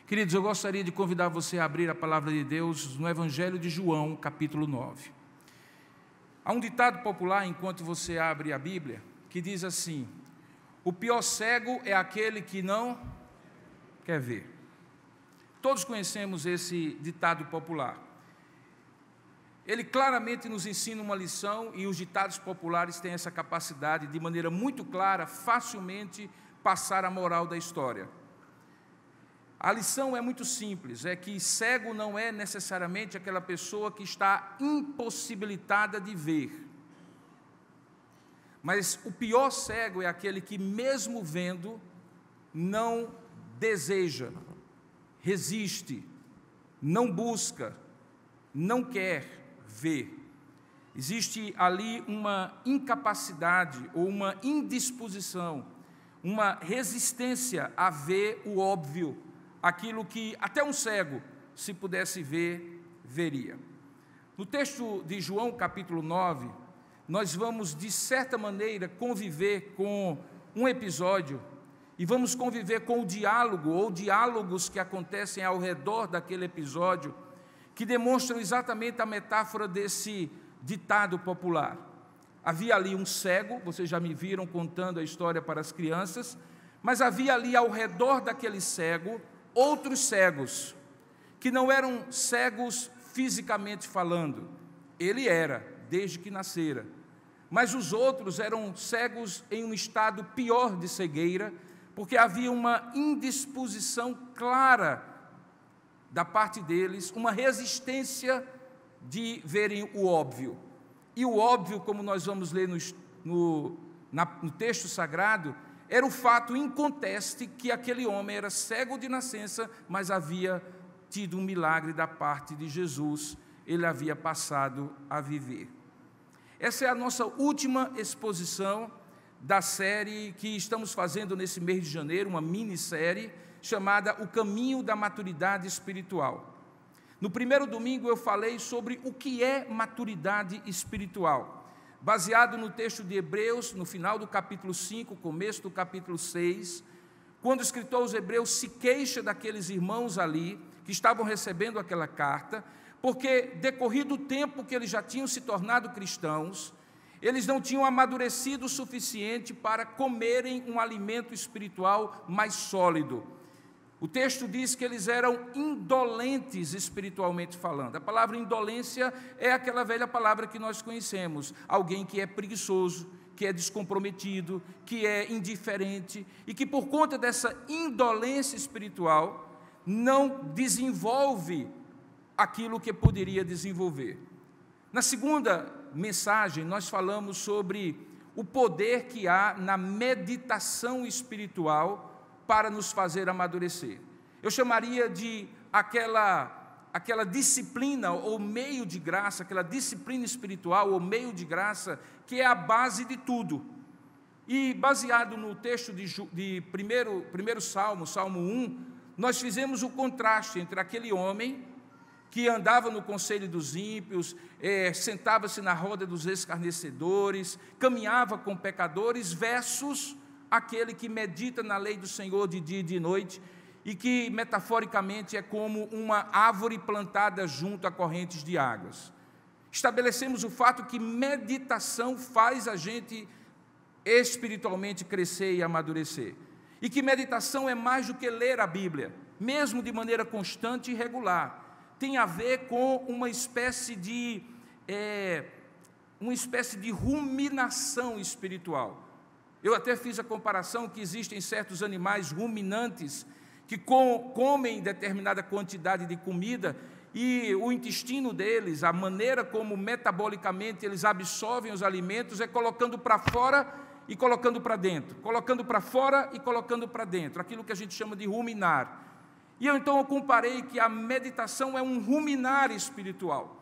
Queridos, eu gostaria de convidar você a abrir a palavra de Deus no Evangelho de João, capítulo 9. Há um ditado popular, enquanto você abre a Bíblia, que diz assim: o pior cego é aquele que não quer ver. Todos conhecemos esse ditado popular. Ele claramente nos ensina uma lição, e os ditados populares têm essa capacidade, de maneira muito clara, facilmente passar a moral da história. A lição é muito simples, é que cego não é necessariamente aquela pessoa que está impossibilitada de ver. Mas o pior cego é aquele que, mesmo vendo, não deseja, resiste, não busca, não quer ver. Existe ali uma incapacidade ou uma indisposição, uma resistência a ver o óbvio, aquilo que até um cego, se pudesse ver, veria. No texto de João, capítulo 9, nós vamos, de certa maneira, conviver com um episódio, e vamos conviver com o diálogo, ou diálogos que acontecem ao redor daquele episódio, que demonstram exatamente a metáfora desse ditado popular. Havia ali um cego, vocês já me viram contando a história para as crianças, mas havia ali ao redor daquele cego, outros cegos, que não eram cegos fisicamente falando. Ele era, desde que nascera. Mas os outros eram cegos em um estado pior de cegueira, porque havia uma indisposição clara da parte deles, uma resistência de verem o óbvio. E o óbvio, como nós vamos ler no texto sagrado, era o fato inconteste que aquele homem era cego de nascença, mas havia tido um milagre da parte de Jesus, ele havia passado a viver. Essa é a nossa última exposição da série que estamos fazendo nesse mês de janeiro, uma minissérie chamada O Caminho da Maturidade Espiritual. No primeiro domingo eu falei sobre o que é maturidade espiritual, baseado no texto de Hebreus, no final do capítulo 5, começo do capítulo 6, quando o escritor aos Hebreus se queixa daqueles irmãos ali, que estavam recebendo aquela carta, porque decorrido o tempo que eles já tinham se tornado cristãos, eles não tinham amadurecido o suficiente para comerem um alimento espiritual mais sólido. O texto diz que eles eram indolentes espiritualmente falando. A palavra indolência é aquela velha palavra que nós conhecemos, alguém que é preguiçoso, que é descomprometido, que é indiferente, e que por conta dessa indolência espiritual, não desenvolve aquilo que poderia desenvolver. Na segunda mensagem, nós falamos sobre o poder que há na meditação espiritual para nos fazer amadurecer. Eu chamaria de aquela disciplina ou meio de graça, aquela disciplina espiritual ou meio de graça, que é a base de tudo. E baseado no texto de primeiro Salmo, Salmo 1, nós fizemos o contraste entre aquele homem que andava no conselho dos ímpios, sentava-se na roda dos escarnecedores, caminhava com pecadores, versus aquele que medita na lei do Senhor de dia e de noite, e que metaforicamente é como uma árvore plantada junto a correntes de águas. Estabelecemos o fato que meditação faz a gente espiritualmente crescer e amadurecer, e que meditação é mais do que ler a Bíblia, mesmo de maneira constante e regular. Tem a ver com uma espécie de ruminação espiritual. Eu até fiz a comparação que existem certos animais ruminantes que comem determinada quantidade de comida, e o intestino deles, a maneira como metabolicamente eles absorvem os alimentos, é colocando para fora e colocando para dentro, colocando para fora e colocando para dentro, aquilo que a gente chama de ruminar. E então eu comparei que a meditação é um ruminar espiritual.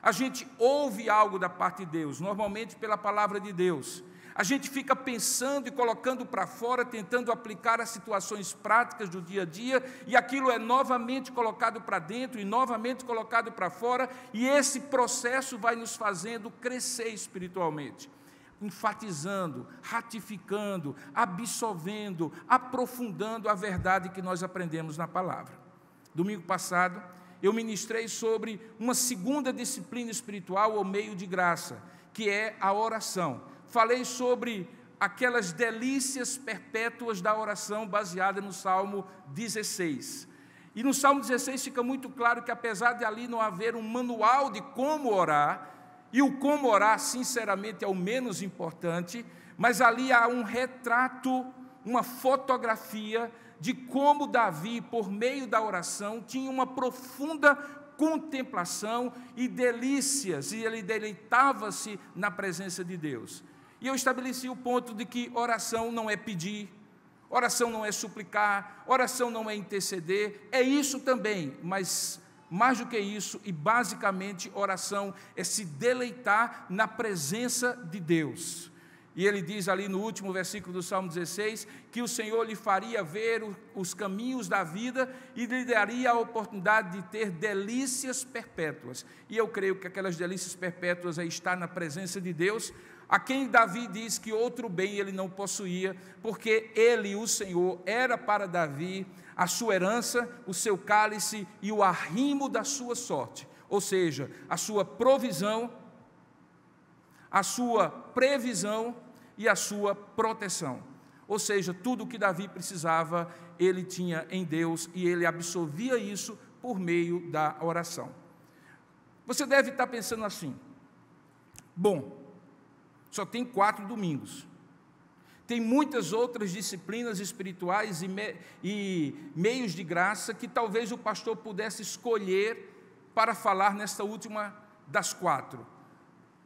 A gente ouve algo da parte de Deus, normalmente pela palavra de Deus. A gente fica pensando e colocando para fora, tentando aplicar as situações práticas do dia a dia, e aquilo é novamente colocado para dentro e novamente colocado para fora, e esse processo vai nos fazendo crescer espiritualmente, enfatizando, ratificando, absolvendo, aprofundando a verdade que nós aprendemos na palavra. domingo passado, eu ministrei sobre uma segunda disciplina espiritual ou meio de graça, que é a oração. Falei sobre aquelas delícias perpétuas da oração baseada no Salmo 16. E no Salmo 16 fica muito claro que, apesar de ali não haver um manual de como orar, e o como orar, sinceramente, é o menos importante, mas ali há um retrato, uma fotografia de como Davi, por meio da oração, tinha uma profunda contemplação e delícias, e ele deleitava-se na presença de Deus. E eu estabeleci o ponto de que oração não é pedir, oração não é suplicar, oração não é interceder, é isso também, mas mais do que isso, e basicamente oração é se deleitar na presença de Deus. E ele diz ali no último versículo do Salmo 16, que o Senhor lhe faria ver os caminhos da vida e lhe daria a oportunidade de ter delícias perpétuas. E eu creio que aquelas delícias perpétuas é estar na presença de Deus, a quem Davi diz que outro bem ele não possuía, porque ele, o Senhor, era para Davi a sua herança, o seu cálice e o arrimo da sua sorte, ou seja, a sua provisão, a sua previsão e a sua proteção. Ou seja, tudo o que Davi precisava, ele tinha em Deus e ele absorvia isso por meio da oração. Você deve estar pensando assim: bom, só tem 4 domingos. Tem muitas outras disciplinas espirituais e meios de graça que talvez o pastor pudesse escolher para falar nesta última das 4.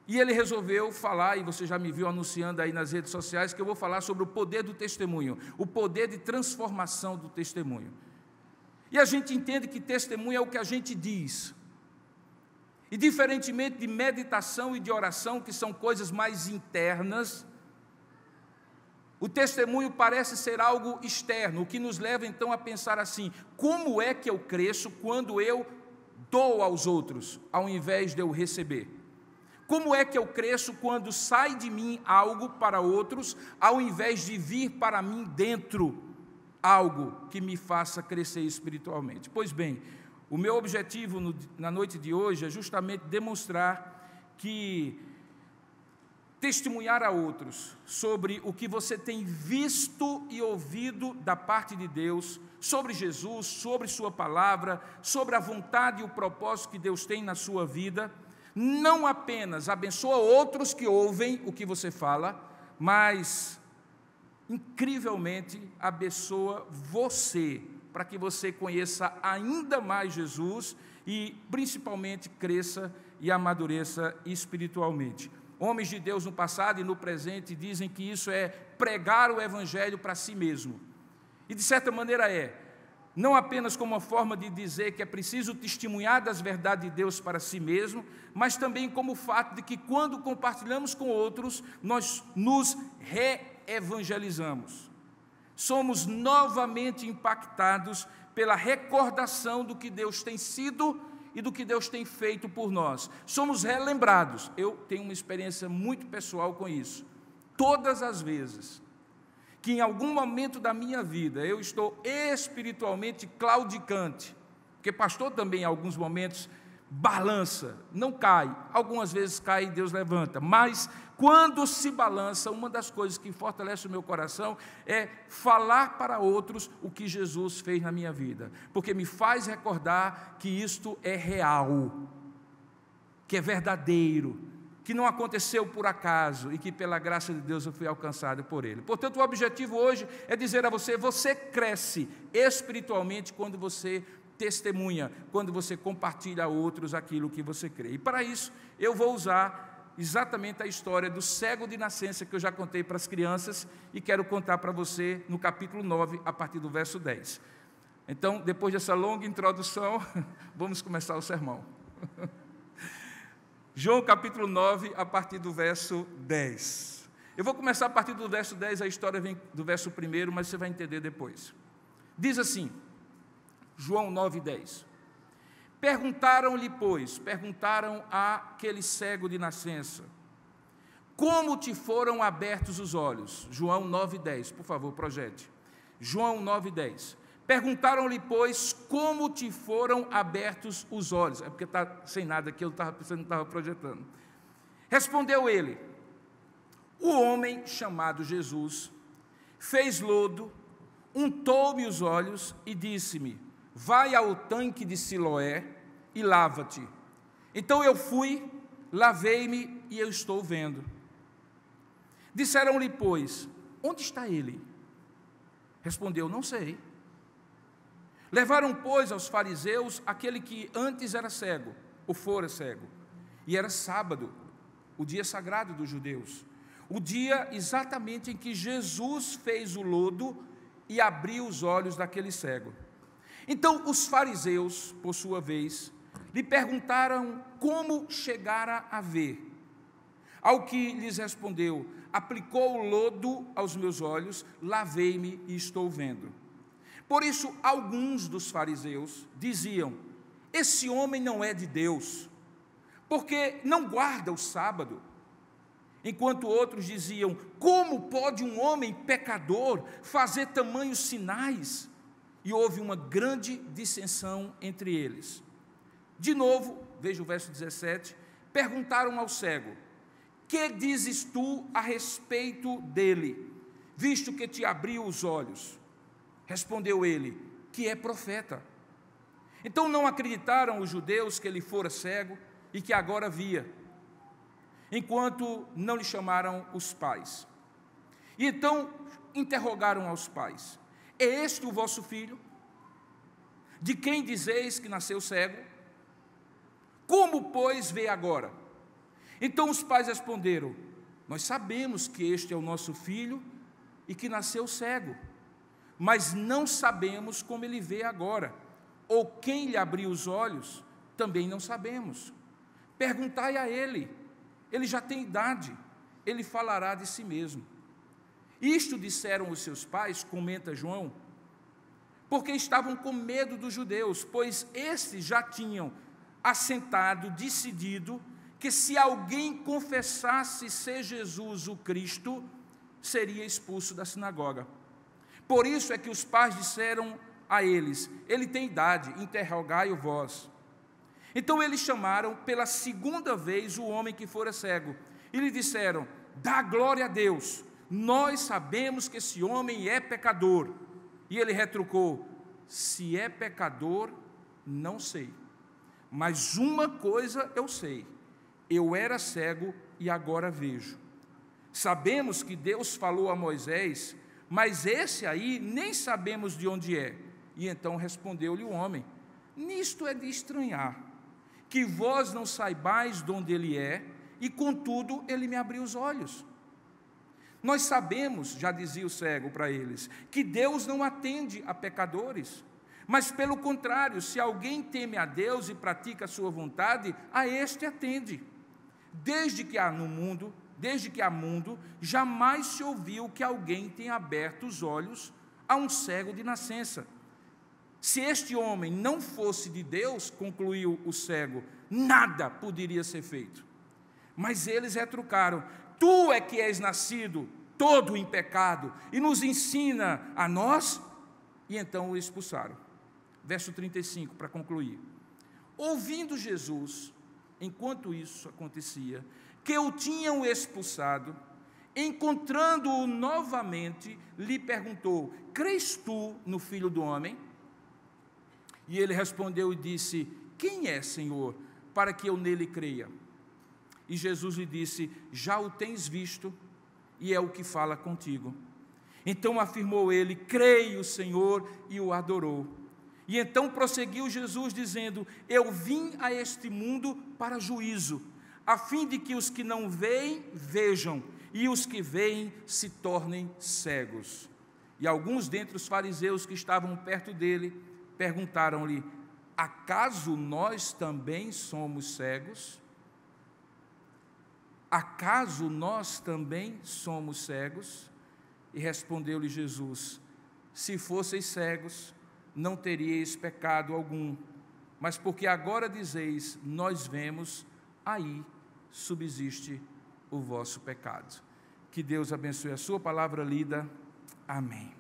E ele resolveu falar, e você já me viu anunciando aí nas redes sociais, que eu vou falar sobre o poder do testemunho, o poder de transformação do testemunho. E a gente entende que testemunho é o que a gente diz. E diferentemente de meditação e de oração, que são coisas mais internas, o testemunho parece ser algo externo, o que nos leva então a pensar assim: como é que eu cresço quando eu dou aos outros, ao invés de eu receber? Como é que eu cresço quando sai de mim algo para outros, ao invés de vir para mim dentro algo que me faça crescer espiritualmente? Pois bem, o meu objetivo na noite de hoje é justamente demonstrar que testemunhar a outros sobre o que você tem visto e ouvido da parte de Deus, sobre Jesus, sobre sua palavra, sobre a vontade e o propósito que Deus tem na sua vida, não apenas abençoa outros que ouvem o que você fala, mas incrivelmente abençoa você, para que você conheça ainda mais Jesus e principalmente cresça e amadureça espiritualmente. Homens de Deus no passado e no presente dizem que isso é pregar o evangelho para si mesmo. E de certa maneira não apenas como uma forma de dizer que é preciso testemunhar das verdades de Deus para si mesmo, mas também como o fato de que quando compartilhamos com outros, nós nos reevangelizamos. Somos novamente impactados pela recordação do que Deus tem sido e do que Deus tem feito por nós. Somos relembrados. Eu tenho uma experiência muito pessoal com isso. Todas as vezes que em algum momento da minha vida eu estou espiritualmente claudicante, porque pastor também em alguns momentos balança, não cai, algumas vezes cai e Deus levanta, mas quando se balança, uma das coisas que fortalece o meu coração é falar para outros o que Jesus fez na minha vida, porque me faz recordar que isto é real, que é verdadeiro, que não aconteceu por acaso e que pela graça de Deus eu fui alcançado por Ele. Portanto, o objetivo hoje é dizer a você: você cresce espiritualmente quando você testemunha, quando você compartilha a outros aquilo que você crê. E para isso, eu vou usar exatamente a história do cego de nascença que eu já contei para as crianças e quero contar para você no capítulo 9, a partir do verso 10. Então, depois dessa longa introdução, vamos começar o sermão. João capítulo 9, a partir do verso 10. Eu vou começar a partir do verso 10, a história vem do verso 1, mas você vai entender depois. Diz assim, João 9, 10. Perguntaram-lhe, pois, perguntaram àquele cego de nascença: como te foram abertos os olhos? João 9, 10, por favor, projete. João 9, 10. Perguntaram-lhe, pois, como te foram abertos os olhos. É porque está sem nada aqui, você não estava projetando. Respondeu ele: o homem chamado Jesus fez lodo, untou-me os olhos e disse-me: vai ao tanque de Siloé e lava-te. Então eu fui, lavei-me e eu estou vendo. Disseram-lhe, pois, onde está ele? Respondeu: não sei. Levaram, pois, aos fariseus aquele que antes era cego, ou fora cego, e era sábado, o dia sagrado dos judeus, o dia exatamente em que Jesus fez o lodo e abriu os olhos daquele cego. Então os fariseus, por sua vez, lhe perguntaram como chegara a ver. Ao que lhes respondeu: aplicou o lodo aos meus olhos, lavei-me e estou vendo. Por isso, alguns dos fariseus diziam: esse homem não é de Deus, porque não guarda o sábado. Enquanto outros diziam: como pode um homem pecador fazer tamanhos sinais? E houve uma grande dissensão entre eles. De novo, veja o verso 17, perguntaram ao cego: que dizes tu a respeito dele, visto que te abriu os olhos? Respondeu ele: que é profeta. Então não acreditaram os judeus que ele fora cego e que agora via, enquanto não lhe chamaram os pais. E então interrogaram aos pais: é este o vosso filho, de quem dizeis que nasceu cego? Como, pois, vê agora? Então os pais responderam: nós sabemos que este é o nosso filho e que nasceu cego, mas não sabemos como ele vê agora, ou quem lhe abriu os olhos, também não sabemos. Perguntai a ele, ele já tem idade, ele falará de si mesmo. Isto disseram os seus pais, comenta João, porque estavam com medo dos judeus, pois estes já tinham assentado, decidido, que se alguém confessasse ser Jesus o Cristo, seria expulso da sinagoga. Por isso é que os pais disseram a eles: ele tem idade, interrogai-o vós. Então eles chamaram pela segunda vez o homem que fora cego, e lhe disseram: dá glória a Deus, nós sabemos que esse homem é pecador. E ele retrucou: se é pecador, não sei, mas uma coisa eu sei, eu era cego e agora vejo. Sabemos que Deus falou a Moisés, mas esse aí nem sabemos de onde é. E então respondeu-lhe o homem: nisto é de estranhar, que vós não saibais de onde ele é, e contudo ele me abriu os olhos. Nós sabemos, já dizia o cego para eles, que Deus não atende a pecadores, mas pelo contrário, se alguém teme a Deus e pratica a sua vontade, a este atende. Desde que há mundo, jamais se ouviu que alguém tenha aberto os olhos a um cego de nascença. Se este homem não fosse de Deus, concluiu o cego, nada poderia ser feito. Mas eles retrucaram: tu é que és nascido todo em pecado e nos ensina a nós? E então o expulsaram. Verso 35, para concluir. Ouvindo Jesus, enquanto isso acontecia, que o tinham expulsado, encontrando-o novamente, lhe perguntou: crês tu no Filho do Homem? E ele respondeu e disse: quem é, Senhor, para que eu nele creia? E Jesus lhe disse: já o tens visto, e é o que fala contigo. Então afirmou ele: creio, Senhor, e o adorou. E então prosseguiu Jesus dizendo: eu vim a este mundo para juízo, a fim de que os que não veem, vejam, e os que veem se tornem cegos. E alguns dentre os fariseus que estavam perto dele perguntaram-lhe: acaso nós também somos cegos? Acaso nós também somos cegos? E respondeu-lhe Jesus: se fosseis cegos, não teríeis pecado algum, mas porque agora dizeis, nós vemos, aí subsiste o vosso pecado. Que Deus abençoe a sua palavra lida. Amém.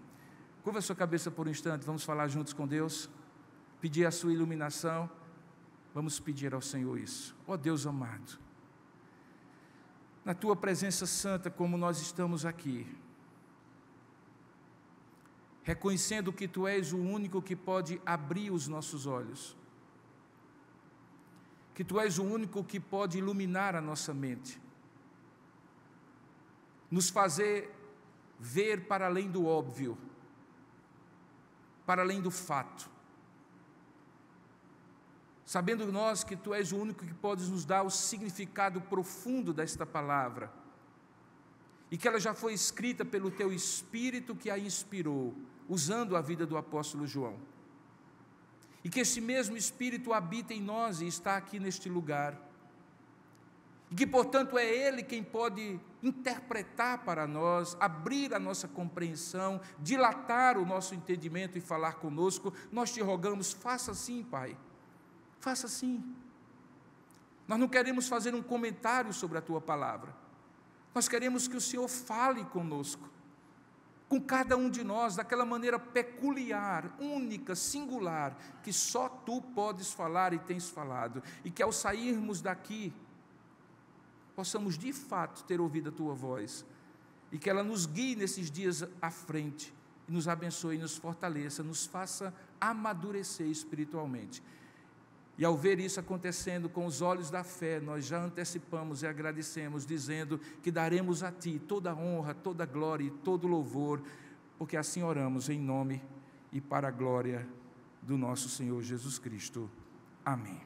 Curva a sua cabeça por um instante, vamos falar juntos com Deus, pedir a sua iluminação, vamos pedir ao Senhor isso. Ó Deus amado, na Tua presença santa, como nós estamos aqui, reconhecendo que Tu és o único que pode abrir os nossos olhos, que Tu és o único que pode iluminar a nossa mente, nos fazer ver para além do óbvio, para além do fato, sabendo nós que Tu és o único que podes nos dar o significado profundo desta palavra, e que ela já foi escrita pelo Teu Espírito que a inspirou, usando a vida do apóstolo João, e que esse mesmo Espírito habita em nós e está aqui neste lugar, e que portanto é Ele quem pode interpretar para nós, abrir a nossa compreensão, dilatar o nosso entendimento e falar conosco. Nós Te rogamos, faça assim, Pai, faça assim. Nós não queremos fazer um comentário sobre a Tua palavra, nós queremos que o Senhor fale conosco, com cada um de nós, daquela maneira peculiar, única, singular, que só Tu podes falar e tens falado, e que ao sairmos daqui, possamos de fato ter ouvido a Tua voz, e que ela nos guie nesses dias à frente, e nos abençoe, nos fortaleça, nos faça amadurecer espiritualmente. E ao ver isso acontecendo com os olhos da fé, nós já antecipamos e agradecemos, dizendo que daremos a Ti toda a honra, toda a glória e todo o louvor, porque assim oramos em nome e para a glória do nosso Senhor Jesus Cristo. Amém.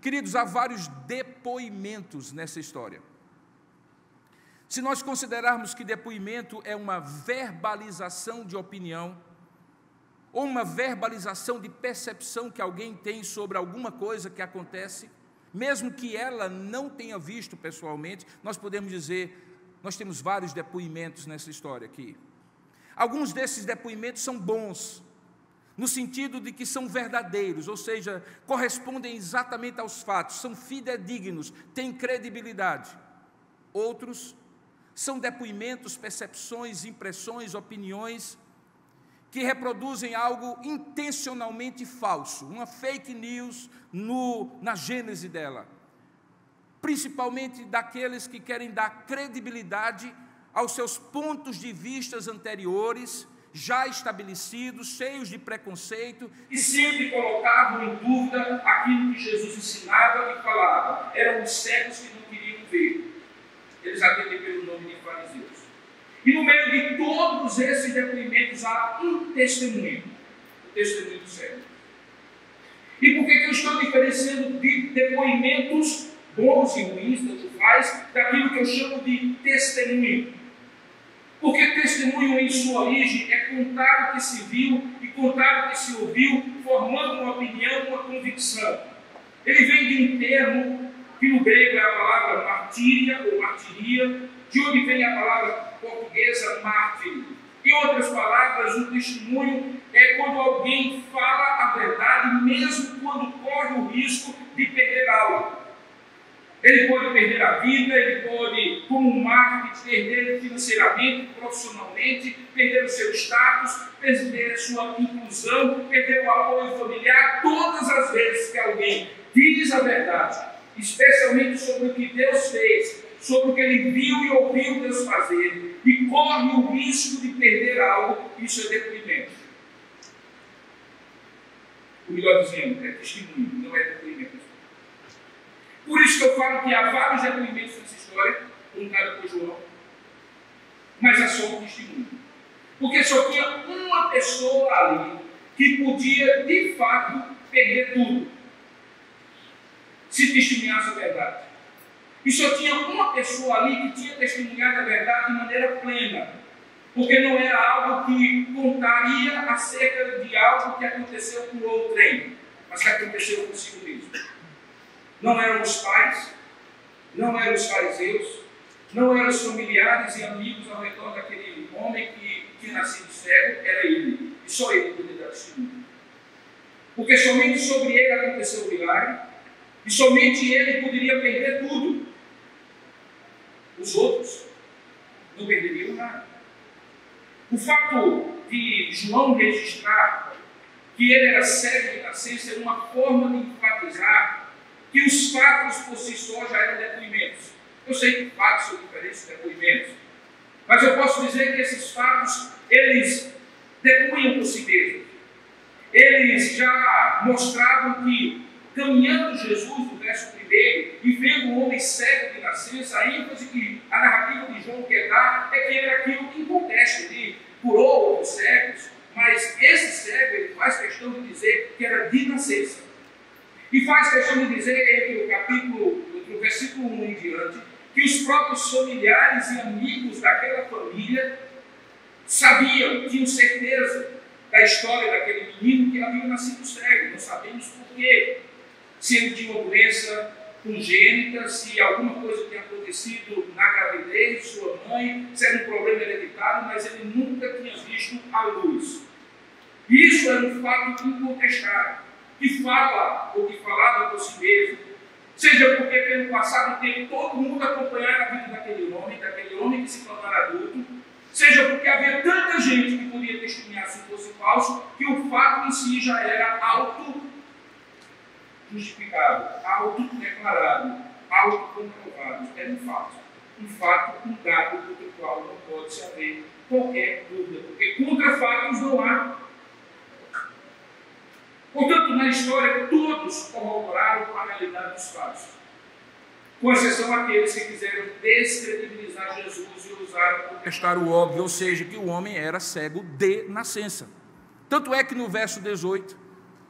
Queridos, há vários depoimentos nessa história. Se nós considerarmos que depoimento é uma verbalização de opinião, ou uma verbalização de percepção que alguém tem sobre alguma coisa que acontece, mesmo que ela não tenha visto pessoalmente, nós podemos dizer, nós temos vários depoimentos nessa história aqui. Alguns desses depoimentos são bons, no sentido de que são verdadeiros, ou seja, correspondem exatamente aos fatos, são fidedignos, têm credibilidade. Outros são depoimentos, percepções, impressões, opiniões, que reproduzem algo intencionalmente falso, uma fake news na gênese dela, principalmente daqueles que querem dar credibilidade aos seus pontos de vista anteriores, já estabelecidos, cheios de preconceito, e sempre colocavam em dúvida aquilo que Jesus ensinava e falava. Eram os cegos que não queriam ver, eles atendem pelo nome de fariseus. E no meio de todos esses depoimentos há um testemunho, o testemunho do cego. E por que eu estou diferenciando de depoimentos bons e ruins, tanto faz, daquilo que eu chamo de testemunho? Porque testemunho em sua origem é contar o que se viu e contar o que se ouviu, formando uma opinião, uma convicção. Ele vem de um termo que no grego é a palavra martíria ou martiria, de onde vem a palavra portuguesa mártir. Em outras palavras, um testemunho é quando alguém fala a verdade, mesmo quando corre o risco de perder algo. Ele pode perder a vida, ele pode, como um mártir, perder financeiramente, profissionalmente, perder o seu status, perder a sua inclusão, perder o apoio familiar, todas as vezes que alguém diz a verdade, especialmente sobre o que Deus fez, sobre o que ele viu e ouviu Deus fazer, e corre o risco de perder algo, isso é depoimento. O melhor dizendo, é testemunho, não é depoimento. Por isso que eu falo que há vários depoimentos nessa história, contada por João, mas é só um testemunho. Porque só tinha uma pessoa ali que podia, de fato, perder tudo, se testemunhasse a verdade. E só tinha uma pessoa ali que tinha testemunhado a verdade de maneira plena, porque não era algo que contaria acerca de algo que aconteceu com outrem, mas que aconteceu consigo mesmo. Não eram os pais, não eram os fariseus, não eram os familiares e amigos ao redor daquele homem que tinha nascido cego, era ele, e só ele poderia dar testemunho. Porque somente sobre ele aconteceu o milagre, e somente ele poderia perder tudo. Os outros não perderiam nada. O fato de João registrar que ele era cego de nascença era uma forma de enfatizar que os fatos por si só já eram depoimentos. Eu sei que fatos são diferentes de depoimentos, mas eu posso dizer que esses fatos, eles depunham por si mesmos. Eles já mostravam que, caminhando Jesus, no verso 1, e vendo o homem cego de nascença, a ênfase que a narrativa de João quer dar é que era aquilo que, em contexto, ele curou outros cegos, mas esse cego, ele faz questão de dizer que era de nascença. E faz questão de dizer, entre o versículo 1 em diante, que os próprios familiares e amigos daquela família sabiam, tinham certeza da história daquele menino que havia nascido cego. Não sabemos por quê. Se ele tinha uma doença congênita, se alguma coisa tinha acontecido na gravidez de sua mãe, se era um problema hereditário, mas ele nunca tinha visto a luz. Isso era um fato incontestável, que fala, ou que falava por si mesmo, seja porque pelo passado tempo todo mundo acompanhava a vida daquele homem que se tornara adulto, seja porque havia tanta gente que podia testemunhar se fosse falso, que o fato em si já era auto-justificado, auto-declarado, auto-comprovado. Era um fato, um dado contra o qual não pode se haver qualquer dúvida, porque contra fatos não há. Portanto, na história, todos corroboraram a realidade dos fatos, com exceção àqueles que quiseram descredibilizar Jesus e usaram para contestar o óbvio, ou seja, que o homem era cego de nascença. Tanto é que no verso 18,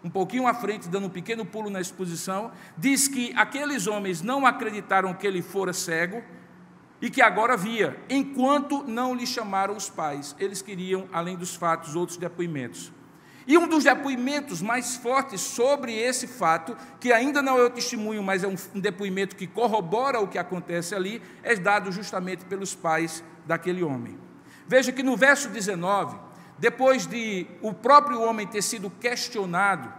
um pouquinho à frente, dando um pequeno pulo na exposição, diz que aqueles homens não acreditaram que ele fora cego e que agora via, enquanto não lhe chamaram os pais. Eles queriam, além dos fatos, outros depoimentos. E um dos depoimentos mais fortes sobre esse fato, que ainda não é o testemunho, mas é um depoimento que corrobora o que acontece ali, é dado justamente pelos pais daquele homem. Veja que no verso 19, depois de o próprio homem ter sido questionado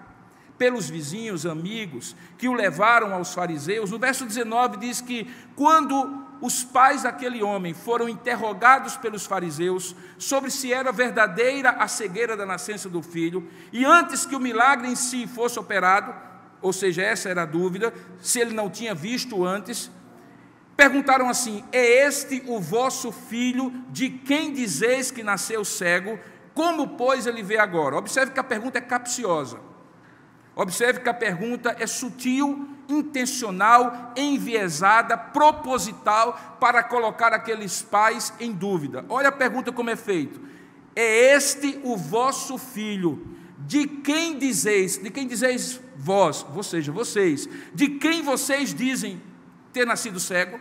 pelos vizinhos, amigos, que o levaram aos fariseus, no verso 19 diz que quando os pais daquele homem foram interrogados pelos fariseus sobre se era verdadeira a cegueira da nascença do filho, e antes que o milagre em si fosse operado, ou seja, essa era a dúvida, se ele não tinha visto antes, perguntaram assim: é este o vosso filho, de quem dizeis que nasceu cego? Como, pois, ele vê agora? Observe que a pergunta é capciosa. Observe que a pergunta é sutil, intencional, enviesada, proposital, para colocar aqueles pais em dúvida. Olha a pergunta como é feita: é este o vosso filho, de quem dizeis vós, ou seja, vocês, de quem vocês dizem ter nascido cego?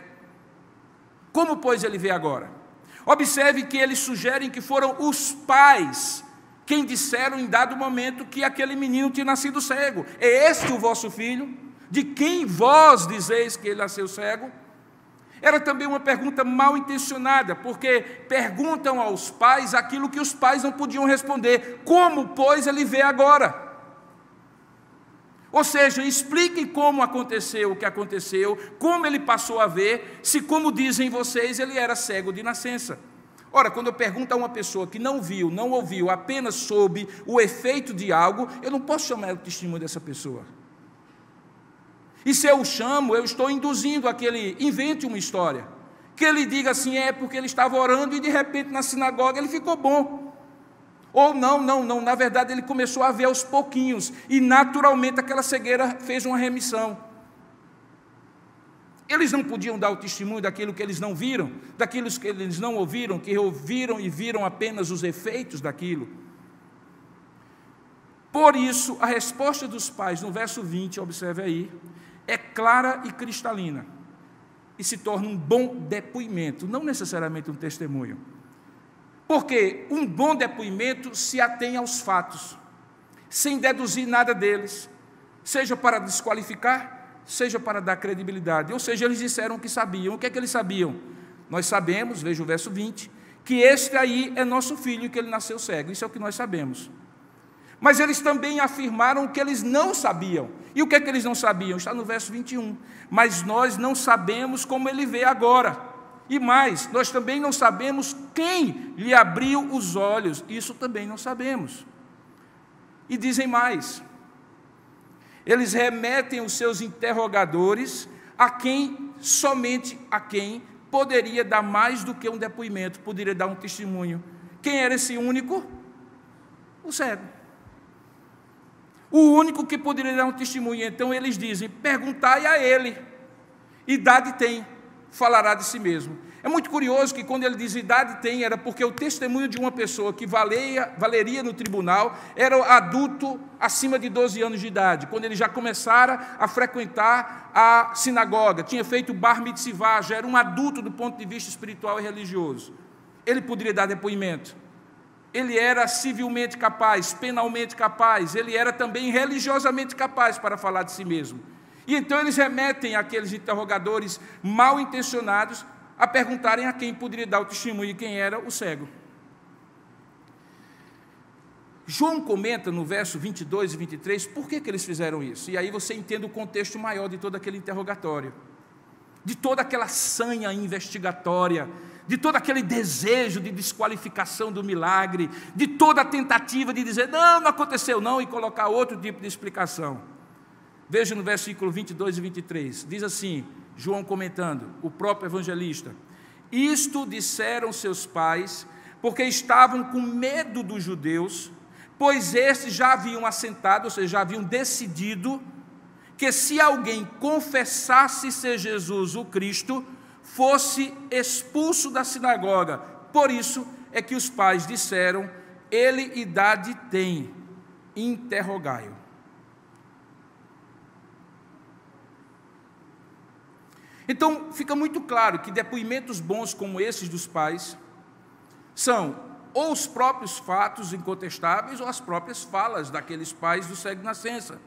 Como, pois, ele vê agora? Observe que eles sugerem que foram os pais quem disseram em dado momento que aquele menino tinha nascido cego. É este o vosso filho, de quem vós dizeis que ele nasceu cego? Era também uma pergunta mal intencionada, porque perguntam aos pais aquilo que os pais não podiam responder. Como, pois, ele vê agora? Ou seja, expliquem como aconteceu o que aconteceu, como ele passou a ver, se, como dizem vocês, ele era cego de nascença. Ora, quando eu pergunto a uma pessoa que não viu, não ouviu, apenas soube o efeito de algo, eu não posso chamar o testemunho dessa pessoa. E se eu o chamo, eu estou induzindo a que ele invente uma história, que ele diga assim, é porque ele estava orando e de repente na sinagoga ele ficou bom. Ou não, na verdade ele começou a ver aos pouquinhos, e naturalmente aquela cegueira fez uma remissão. Eles não podiam dar o testemunho daquilo que eles não viram, daquilo que eles não ouviram, que ouviram e viram apenas os efeitos daquilo. Por isso, a resposta dos pais, no verso 20, observe aí, é clara e cristalina, e se torna um bom depoimento, não necessariamente um testemunho. Porque um bom depoimento se atém aos fatos, sem deduzir nada deles, seja para desqualificar, seja para dar credibilidade. Ou seja, eles disseram que sabiam. O que é que eles sabiam? Nós sabemos, veja o verso 20, que este aí é nosso filho e que ele nasceu cego. Isso é o que nós sabemos. Mas eles também afirmaram que eles não sabiam. E o que é que eles não sabiam? Está no verso 21. Mas nós não sabemos como ele vê agora. E mais, nós também não sabemos quem lhe abriu os olhos. Isso também não sabemos. E dizem mais. Eles remetem os seus interrogadores somente a quem poderia dar mais do que um depoimento, poderia dar um testemunho. Quem era esse único? O cego. O único que poderia dar um testemunho. Então eles dizem, perguntai a ele, idade tem, falará de si mesmo. É muito curioso que quando ele diz idade tem, era porque o testemunho de uma pessoa que valeria no tribunal era adulto acima de 12 anos de idade, quando ele já começara a frequentar a sinagoga, tinha feito bar mitzvah, já era um adulto do ponto de vista espiritual e religioso. Ele poderia dar depoimento. Ele era civilmente capaz, penalmente capaz, ele era também religiosamente capaz para falar de si mesmo. E então eles remetem aqueles interrogadores mal intencionados a perguntarem a quem poderia dar o testemunho, e quem era o cego. João comenta no verso 22 e 23, por que eles fizeram isso? E aí você entende o contexto maior de todo aquele interrogatório, de toda aquela sanha investigatória, de todo aquele desejo de desqualificação do milagre, de toda a tentativa de dizer, não aconteceu não, e colocar outro tipo de explicação. Veja no versículo 22 e 23, diz assim, João comentando, o próprio evangelista, isto disseram seus pais, porque estavam com medo dos judeus, pois estes já haviam assentado, ou seja, já haviam decidido, que se alguém confessasse ser Jesus o Cristo, fosse expulso da sinagoga. Por isso é que os pais disseram, ele idade tem, interrogai-o. Então, fica muito claro que depoimentos bons como esses dos pais são ou os próprios fatos incontestáveis ou as próprias falas daqueles pais do cego de nascença,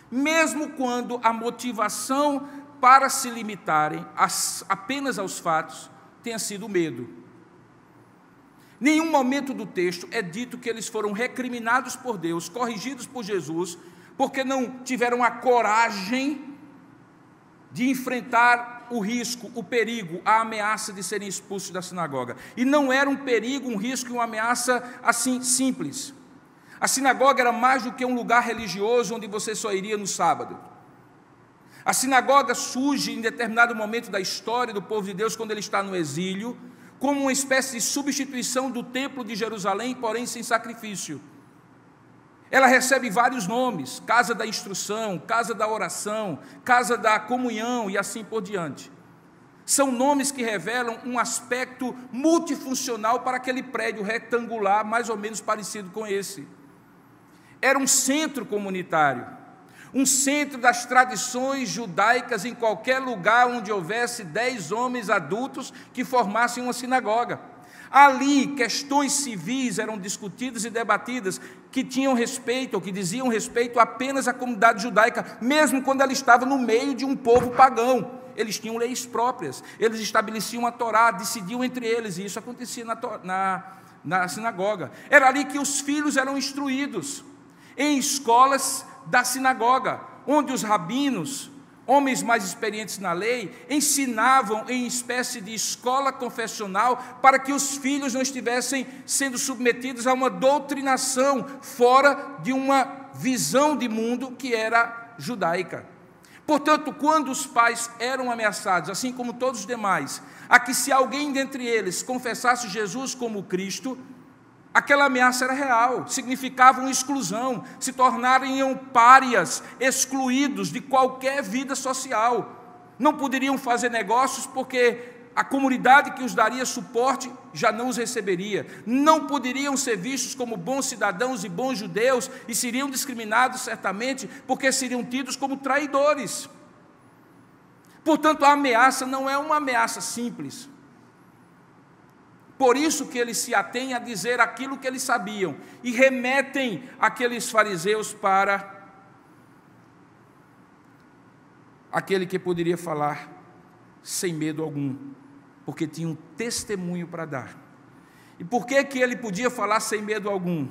mesmo quando a motivação para se limitarem apenas aos fatos tenha sido o medo. Nenhum momento do texto é dito que eles foram recriminados por Deus, corrigidos por Jesus, porque não tiveram a coragem de enfrentar o risco, o perigo, a ameaça de serem expulsos da sinagoga. E não era um perigo, um risco e uma ameaça assim simples. A sinagoga era mais do que um lugar religioso onde você só iria no sábado. A sinagoga surge em determinado momento da história do povo de Deus, quando ele está no exílio, como uma espécie de substituição do templo de Jerusalém, porém sem sacrifício. Ela recebe vários nomes, casa da instrução, casa da oração, casa da comunhão e assim por diante. São nomes que revelam um aspecto multifuncional para aquele prédio retangular, mais ou menos parecido com esse. Era um centro comunitário, um centro das tradições judaicas em qualquer lugar onde houvesse 10 homens adultos que formassem uma sinagoga. Ali, questões civis eram discutidas e debatidas que tinham respeito, ou que diziam respeito apenas à comunidade judaica, mesmo quando ela estava no meio de um povo pagão. Eles tinham leis próprias, eles estabeleciam a Torá, decidiam entre eles, e isso acontecia na sinagoga. Era ali que os filhos eram instruídos, em escolas da sinagoga, onde os rabinos, homens mais experientes na lei, ensinavam em espécie de escola confessional para que os filhos não estivessem sendo submetidos a uma doutrinação fora de uma visão de mundo que era judaica. Portanto, quando os pais eram ameaçados, assim como todos os demais, a que se alguém dentre eles confessasse Jesus como Cristo, aquela ameaça era real, significava uma exclusão, se tornariam párias, excluídos de qualquer vida social. Não poderiam fazer negócios porque a comunidade que os daria suporte já não os receberia. Não poderiam ser vistos como bons cidadãos e bons judeus e seriam discriminados certamente porque seriam tidos como traidores. Portanto, a ameaça não é uma ameaça simples. Por isso que eles se atêm a dizer aquilo que eles sabiam e remetem aqueles fariseus para aquele que poderia falar sem medo algum, porque tinha um testemunho para dar. E por que ele podia falar sem medo algum?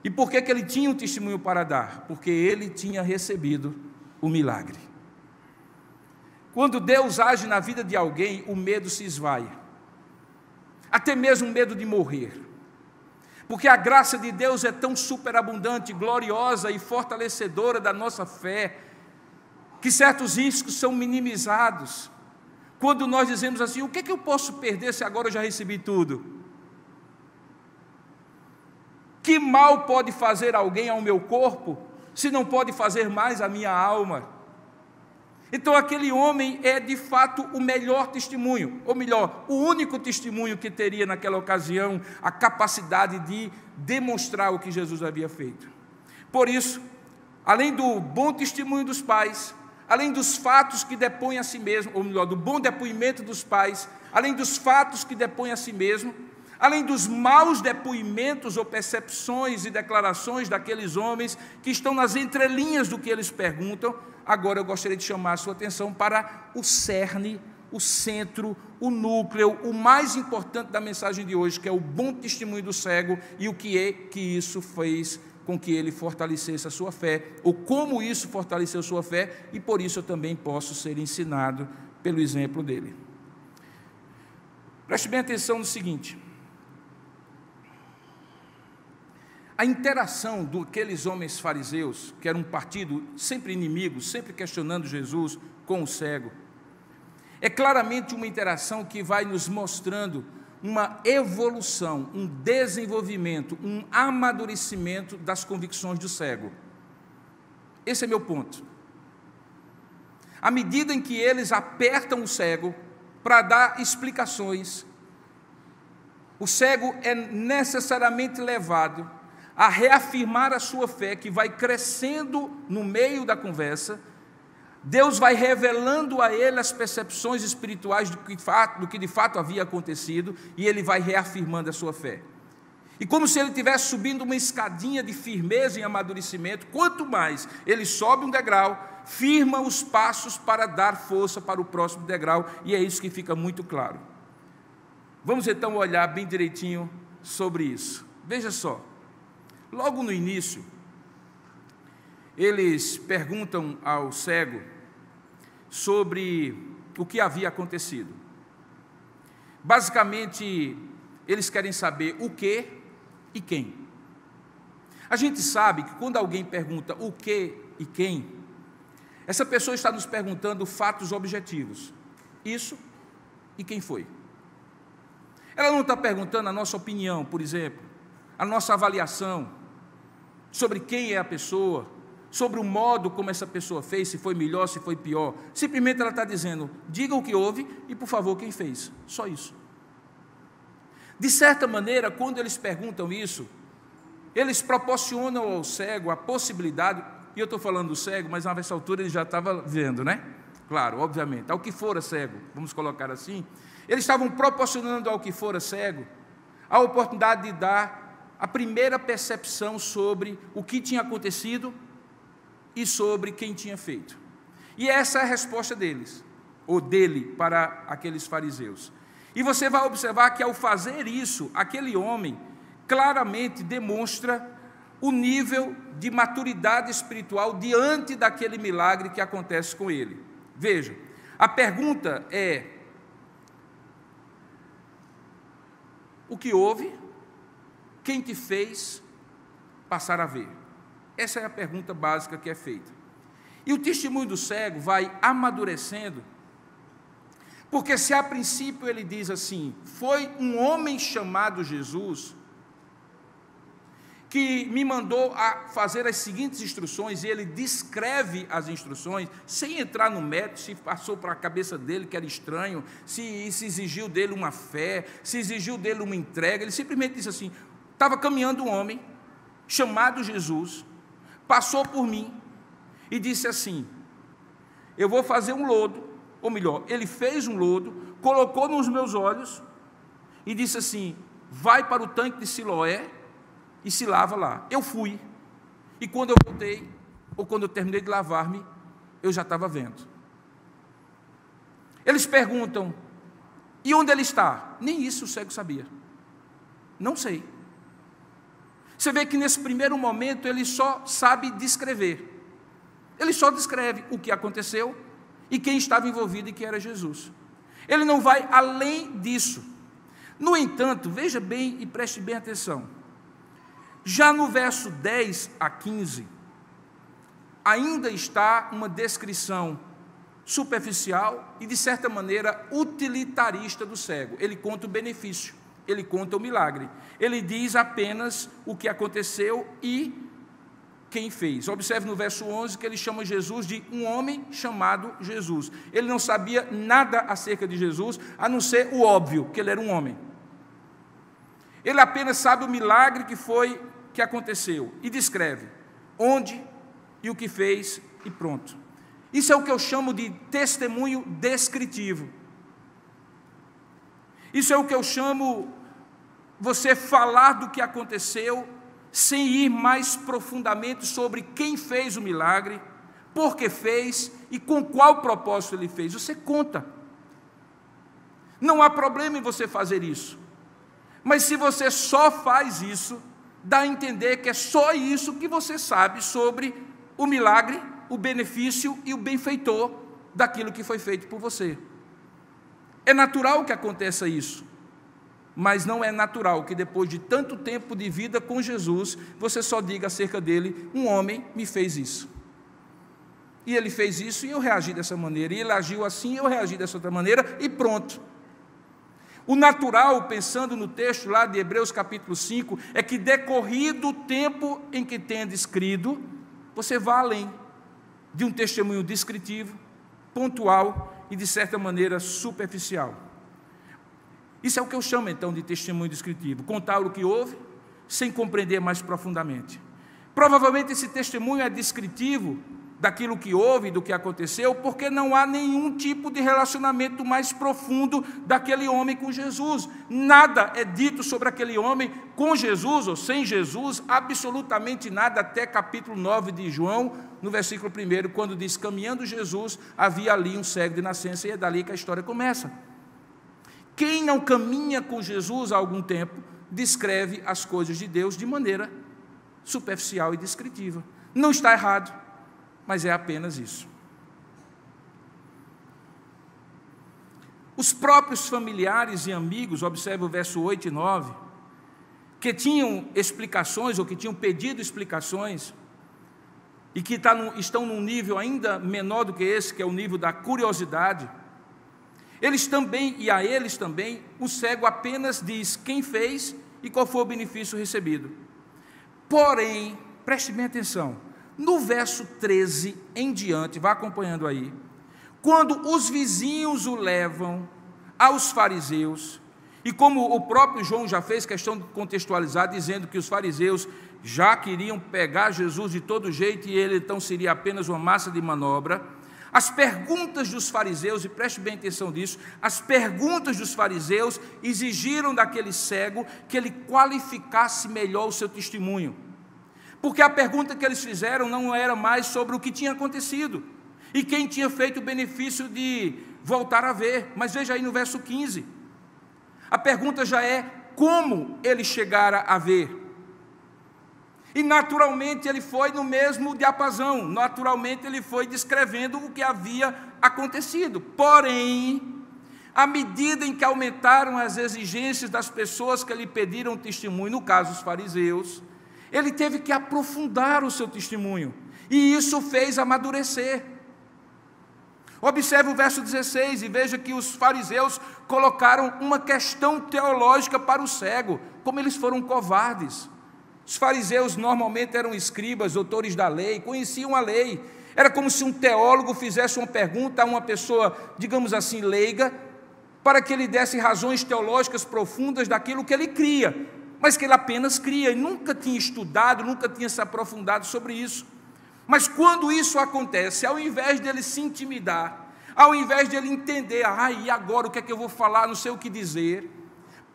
E por que ele tinha um testemunho para dar? Porque ele tinha recebido o milagre. Quando Deus age na vida de alguém, o medo se esvai. Até mesmo o medo de morrer. Porque a graça de Deus é tão superabundante, gloriosa e fortalecedora da nossa fé, que certos riscos são minimizados. Quando nós dizemos assim, o que é que eu posso perder se agora eu já recebi tudo? Que mal pode fazer alguém ao meu corpo, se não pode fazer mais à minha alma? Então aquele homem é de fato o melhor testemunho, ou melhor, o único testemunho que teria naquela ocasião a capacidade de demonstrar o que Jesus havia feito. Por isso, além do bom testemunho dos pais, além dos fatos que depõem a si mesmo, ou melhor, do bom depoimento dos pais, além dos fatos que depõem a si mesmo, além dos maus depoimentos ou percepções e declarações daqueles homens que estão nas entrelinhas do que eles perguntam, agora eu gostaria de chamar a sua atenção para o cerne, o centro, o núcleo, o mais importante da mensagem de hoje, que é o bom testemunho do cego e o que é que isso fez com que ele fortalecesse a sua fé, ou como isso fortaleceu a sua fé, e por isso eu também posso ser ensinado pelo exemplo dele. Preste bem atenção no seguinte: a interação daqueles homens fariseus, que era um partido sempre inimigo, sempre questionando Jesus com o cego, é claramente uma interação que vai nos mostrando uma evolução, um desenvolvimento, um amadurecimento das convicções do cego. Esse é meu ponto. À medida em que eles apertam o cego para dar explicações, o cego é necessariamente levado a reafirmar a sua fé, que vai crescendo no meio da conversa. Deus vai revelando a ele as percepções espirituais do que de fato havia acontecido, e ele vai reafirmando a sua fé. E como se ele estivesse subindo uma escadinha de firmeza e amadurecimento, quanto mais ele sobe um degrau, firma os passos para dar força para o próximo degrau, e é isso que fica muito claro. Vamos então olhar bem direitinho sobre isso. Veja só, logo no início, eles perguntam ao cego sobre o que havia acontecido. Basicamente, eles querem saber o que e quem. A gente sabe que quando alguém pergunta o que e quem, essa pessoa está nos perguntando fatos objetivos. Isso e quem foi. Ela não está perguntando a nossa opinião, por exemplo, a nossa avaliação sobre quem é a pessoa, sobre o modo como essa pessoa fez, se foi melhor, se foi pior. Simplesmente ela está dizendo, diga o que houve e, por favor, quem fez. Só isso. De certa maneira, quando eles perguntam isso, eles proporcionam ao cego a possibilidade, e eu estou falando do cego, mas nessa altura ele já estava vendo, né? Claro, obviamente, ao que fora cego, vamos colocar assim, eles estavam proporcionando ao que fora cego a oportunidade de dar a primeira percepção sobre o que tinha acontecido e sobre quem tinha feito. E essa é a resposta deles, ou dele, para aqueles fariseus. E você vai observar que ao fazer isso, aquele homem claramente demonstra o nível de maturidade espiritual diante daquele milagre que acontece com ele. Veja, a pergunta é: o que houve? Quem te fez passar a ver? Essa é a pergunta básica que é feita. E o testemunho do cego vai amadurecendo, porque se a princípio ele diz assim, foi um homem chamado Jesus que me mandou a fazer as seguintes instruções, e ele descreve as instruções, sem entrar no mérito, se passou para a cabeça dele que era estranho, se exigiu dele uma fé, se exigiu dele uma entrega. Ele simplesmente disse assim, estava caminhando um homem chamado Jesus, passou por mim e disse assim, eu vou fazer um lodo, ou melhor, ele fez um lodo, colocou nos meus olhos e disse assim, vai para o tanque de Siloé e se lava lá. Eu fui, e quando eu voltei, ou quando eu terminei de lavar-me, eu já estava vendo. Eles perguntam, e onde ele está? Nem isso o cego sabia. Não sei. Você vê que nesse primeiro momento ele só sabe descrever. Ele só descreve o que aconteceu e quem estava envolvido e que era Jesus. Ele não vai além disso. No entanto, veja bem e preste bem atenção. Já no verso 10 a 15, ainda está uma descrição superficial e, de certa maneira, utilitarista do cego. Ele conta o benefício, ele conta o milagre. Ele diz apenas o que aconteceu e quem fez. Observe no verso 11 que ele chama Jesus de um homem chamado Jesus. Ele não sabia nada acerca de Jesus, a não ser o óbvio, que ele era um homem. Ele apenas sabe o milagre que aconteceu e descreve onde e o que fez e pronto. Isso é o que eu chamo de testemunho descritivo. Isso é o que eu chamo você falar do que aconteceu sem ir mais profundamente sobre quem fez o milagre, por que fez e com qual propósito ele fez. Você conta. Não há problema em você fazer isso. Mas se você só faz isso, dá a entender que é só isso que você sabe sobre o milagre, o benefício e o benfeitor daquilo que foi feito por você. É natural que aconteça isso, mas não é natural que depois de tanto tempo de vida com Jesus, você só diga acerca dele: um homem me fez isso. E ele fez isso e eu reagi dessa maneira, e ele agiu assim e eu reagi dessa outra maneira, e pronto. O natural, pensando no texto lá de Hebreus capítulo 5, é que decorrido o tempo em que tenha descrito, você vá além de um testemunho descritivo, pontual e, de certa maneira, superficial. Isso é o que eu chamo, então, de testemunho descritivo. Contar o que houve, sem compreender mais profundamente. Provavelmente esse testemunho é descritivo daquilo que houve, do que aconteceu, porque não há nenhum tipo de relacionamento mais profundo daquele homem com Jesus. Nada é dito sobre aquele homem com Jesus ou sem Jesus, absolutamente nada, até capítulo 9 de João, no versículo 1, quando diz: caminhando Jesus, havia ali um cego de nascença, e é dali que a história começa. Quem não caminha com Jesus há algum tempo, descreve as coisas de Deus de maneira superficial e descritiva. Não está errado, mas é apenas isso. Os próprios familiares e amigos, observe o verso 8 e 9, que tinham explicações, ou que tinham pedido explicações, e que estão num nível ainda menor do que esse, que é o nível da curiosidade, eles também, e a eles também, o cego apenas diz quem fez e qual foi o benefício recebido. Porém, preste bem atenção, no verso 13 em diante, vá acompanhando aí, quando os vizinhos o levam aos fariseus, e como o próprio João já fez questão de contextualizar, dizendo que os fariseus já queriam pegar Jesus de todo jeito, e ele então seria apenas uma massa de manobra, as perguntas dos fariseus, e preste bem atenção nisso, as perguntas dos fariseus exigiram daquele cego que ele qualificasse melhor o seu testemunho. Porque a pergunta que eles fizeram não era mais sobre o que tinha acontecido e quem tinha feito o benefício de voltar a ver. Mas veja aí no verso 15, a pergunta já é como ele chegara a ver. E naturalmente ele foi no mesmo diapasão, naturalmente ele foi descrevendo o que havia acontecido. Porém, à medida em que aumentaram as exigências das pessoas que lhe pediram testemunho, no caso os fariseus, ele teve que aprofundar o seu testemunho, e isso fez amadurecer. Observe o verso 16 e veja que os fariseus colocaram uma questão teológica para o cego, como eles foram covardes. Os fariseus normalmente eram escribas, doutores da lei, conheciam a lei. Era como se um teólogo fizesse uma pergunta a uma pessoa, digamos assim, leiga, para que ele desse razões teológicas profundas daquilo que ele cria, mas que ele apenas cria e nunca tinha estudado, nunca tinha se aprofundado sobre isso. Mas quando isso acontece, ao invés dele se intimidar, ao invés de ele entender, e agora o que é que eu vou falar, não sei o que dizer,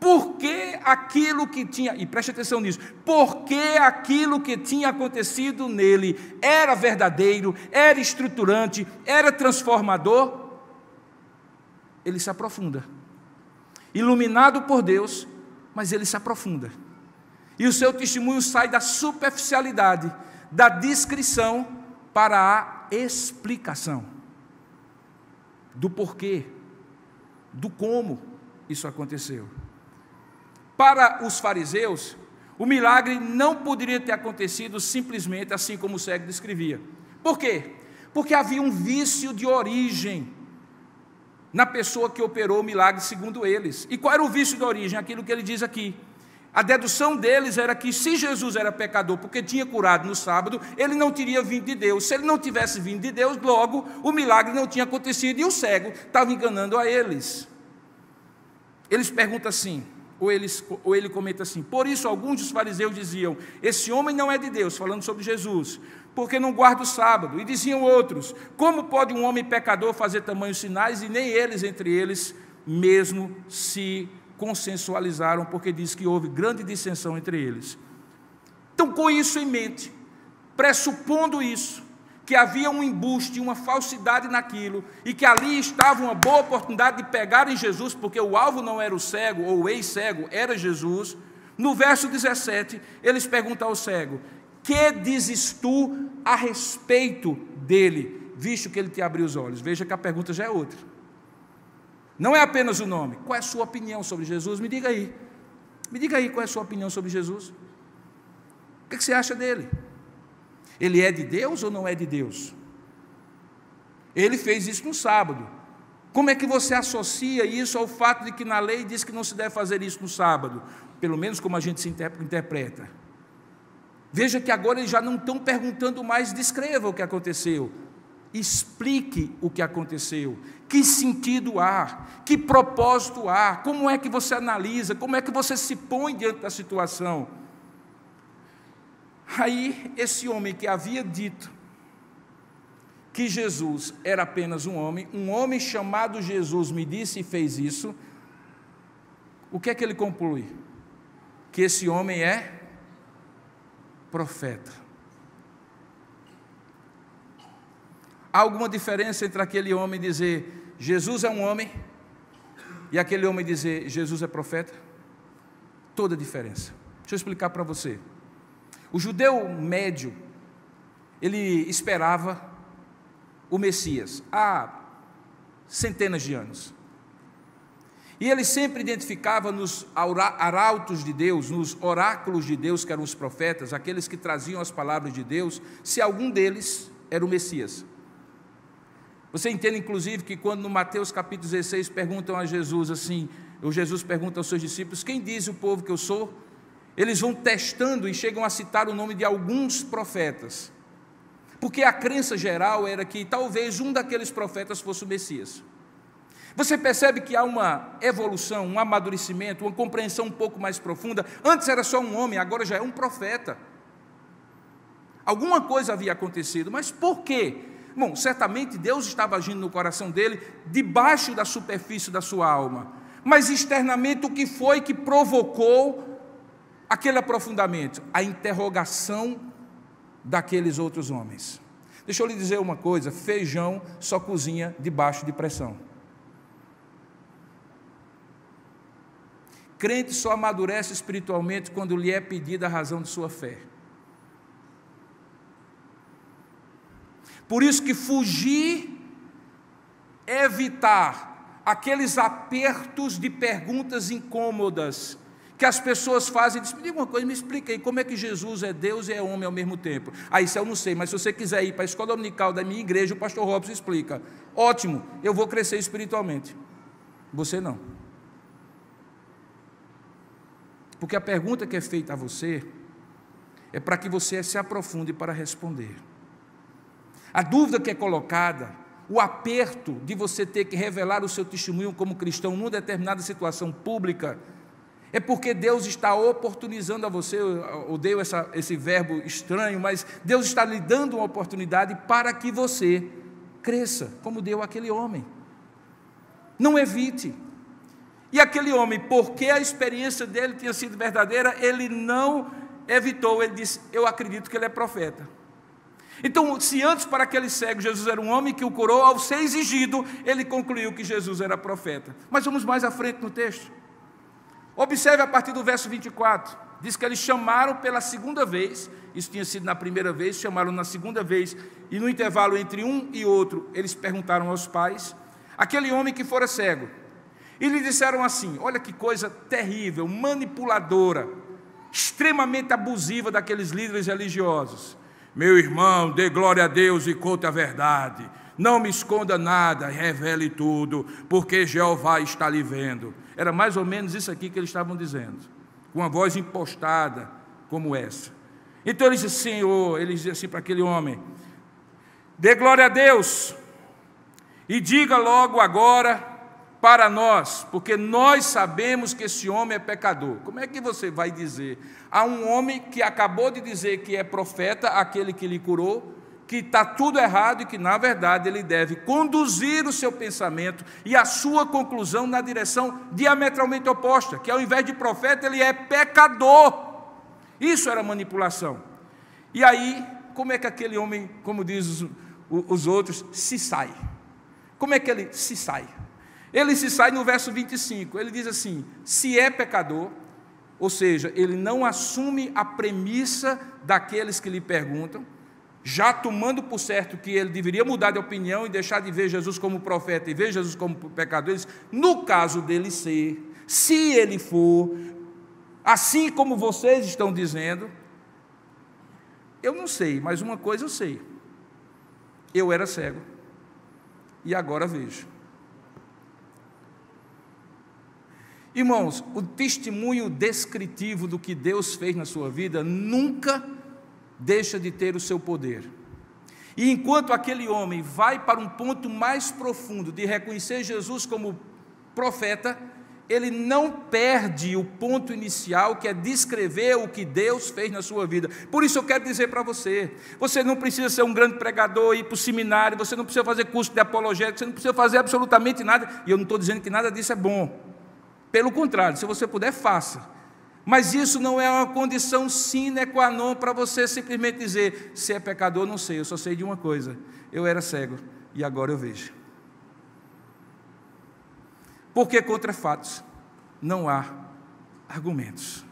porque aquilo que tinha, e preste atenção nisso, porque aquilo que tinha acontecido nele era verdadeiro, era estruturante, era transformador, ele se aprofunda, iluminado por Deus, mas ele se aprofunda, e o seu testemunho sai da superficialidade, da descrição para a explicação. do porquê, do como isso aconteceu. Para os fariseus, o milagre não poderia ter acontecido simplesmente assim como o cego descrevia. Por quê? Porque havia um vício de origem na pessoa que operou o milagre, segundo eles. E qual era o vício de origem? Aquilo que ele diz aqui. A dedução deles era que se Jesus era pecador porque tinha curado no sábado, ele não teria vindo de Deus. Se ele não tivesse vindo de Deus, logo o milagre não tinha acontecido e o cego estava enganando a eles. Eles perguntam assim, ou ele comenta assim: por isso alguns dos fariseus diziam, esse homem não é de Deus, falando sobre Jesus, porque não guarda o sábado. E diziam outros, como pode um homem pecador fazer tamanhos sinais? E nem eles, entre eles, mesmo se consensualizaram, porque diz que houve grande dissensão entre eles. Então, com isso em mente, pressupondo isso, que havia um embuste, uma falsidade naquilo, e que ali estava uma boa oportunidade de pegar em Jesus, porque o alvo não era o cego, ou o ex-cego, era Jesus. No verso 17, eles perguntam ao cego, que dizes tu a respeito dele, visto que ele te abriu os olhos? Veja que a pergunta já é outra. Não é apenas o nome. Qual é a sua opinião sobre Jesus? Me diga aí. Me diga aí qual é a sua opinião sobre Jesus. O que você acha dele? Ele é de Deus ou não é de Deus? Ele fez isso no sábado. Como é que você associa isso ao fato de que na lei diz que não se deve fazer isso no sábado? Pelo menos como a gente se interpreta. Veja que agora eles já não estão perguntando mais, descreva o que aconteceu. Explique o que aconteceu. Que sentido há? Que propósito há? Como é que você analisa? Como é que você se põe diante da situação? Aí, esse homem que havia dito que Jesus era apenas um homem chamado Jesus me disse e fez isso, o que é que ele conclui? Que esse homem é profeta. Há alguma diferença entre aquele homem dizer Jesus é um homem e aquele homem dizer Jesus é profeta? Toda a diferença. Deixa eu explicar para você. O judeu médio, ele esperava o Messias há centenas de anos. E ele sempre identificava nos arautos de Deus, nos oráculos de Deus, que eram os profetas, aqueles que traziam as palavras de Deus, se algum deles era o Messias. Você entende, inclusive, que quando no Mateus capítulo 16 perguntam a Jesus assim, ou Jesus pergunta aos seus discípulos, quem diz o povo que eu sou? Eles vão testando e chegam a citar o nome de alguns profetas, porque a crença geral era que talvez um daqueles profetas fosse o Messias. Você percebe que há uma evolução, um amadurecimento, uma compreensão um pouco mais profunda. Antes era só um homem, agora já é um profeta. Alguma coisa havia acontecido, mas por quê? Bom, certamente Deus estava agindo no coração dele, debaixo da superfície da sua alma, mas externamente o que foi que provocou aquele aprofundamento? A interrogação daqueles outros homens. Deixa eu lhe dizer uma coisa, feijão só cozinha debaixo de pressão. Crente só amadurece espiritualmente quando lhe é pedida a razão de sua fé. Por isso que fugir, evitar aqueles apertos de perguntas incômodas que as pessoas fazem, diz, me diga uma coisa, me explica aí, como é que Jesus é Deus e é homem ao mesmo tempo? Isso eu não sei, mas se você quiser ir para a escola dominical da minha igreja, o pastor Robson explica. Ótimo, eu vou crescer espiritualmente. Você não. Porque a pergunta que é feita a você é para que você se aprofunde para responder. A dúvida que é colocada, o aperto de você ter que revelar o seu testemunho como cristão numa determinada situação pública, é porque Deus está oportunizando a você, eu odeio esse verbo estranho, mas Deus está lhe dando uma oportunidade para que você cresça, como deu aquele homem. Não evite. E aquele homem, porque a experiência dele tinha sido verdadeira, ele não evitou, ele disse, eu acredito que ele é profeta. Então, se antes para aquele cego Jesus era um homem que o curou, ao ser exigido, ele concluiu que Jesus era profeta. Mas vamos mais à frente no texto. Observe a partir do verso 24, diz que eles chamaram pela segunda vez, isso tinha sido na primeira vez, chamaram na segunda vez, e no intervalo entre um e outro, eles perguntaram aos pais. aquele homem que fora cego, e lhe disseram assim, olha que coisa terrível, manipuladora, extremamente abusiva daqueles líderes religiosos: meu irmão, dê glória a Deus e conte a verdade, não me esconda nada, revele tudo, porque Jeová está lhe vendo. Era mais ou menos isso aqui que eles estavam dizendo, com uma voz impostada como essa. Então ele disse, Senhor, ele dizia assim para aquele homem, dê glória a Deus e diga logo agora para nós, porque nós sabemos que esse homem é pecador. Como é que você vai dizer a um homem que acabou de dizer que é profeta, aquele que lhe curou, que está tudo errado e que, na verdade, ele deve conduzir o seu pensamento e a sua conclusão na direção diametralmente oposta, que ao invés de profeta, ele é pecador. Isso era manipulação. E aí, como é que aquele homem, como diz os outros, se sai? Como é que ele se sai? Ele se sai no verso 25, ele diz assim, se é pecador, ou seja, ele não assume a premissa daqueles que lhe perguntam, já tomando por certo que ele deveria mudar de opinião e deixar de ver Jesus como profeta e ver Jesus como pecador. Ele diz, no caso dele ser, se ele for, assim como vocês estão dizendo, eu não sei, mas uma coisa eu sei, eu era cego e agora vejo. Irmãos, o testemunho descritivo do que Deus fez na sua vida nunca deixa de ter o seu poder. E enquanto aquele homem vai para um ponto mais profundo de reconhecer Jesus como profeta, ele não perde o ponto inicial, que é descrever o que Deus fez na sua vida. Por isso eu quero dizer para você, você não precisa ser um grande pregador, ir para o seminário, você não precisa fazer curso de apologética, você não precisa fazer absolutamente nada, e eu não estou dizendo que nada disso é bom. Pelo contrário, se você puder, faça. Mas isso não é uma condição sine qua non para você simplesmente dizer, se é pecador, não sei, eu só sei de uma coisa, eu era cego e agora eu vejo. Porque contra fatos não há argumentos.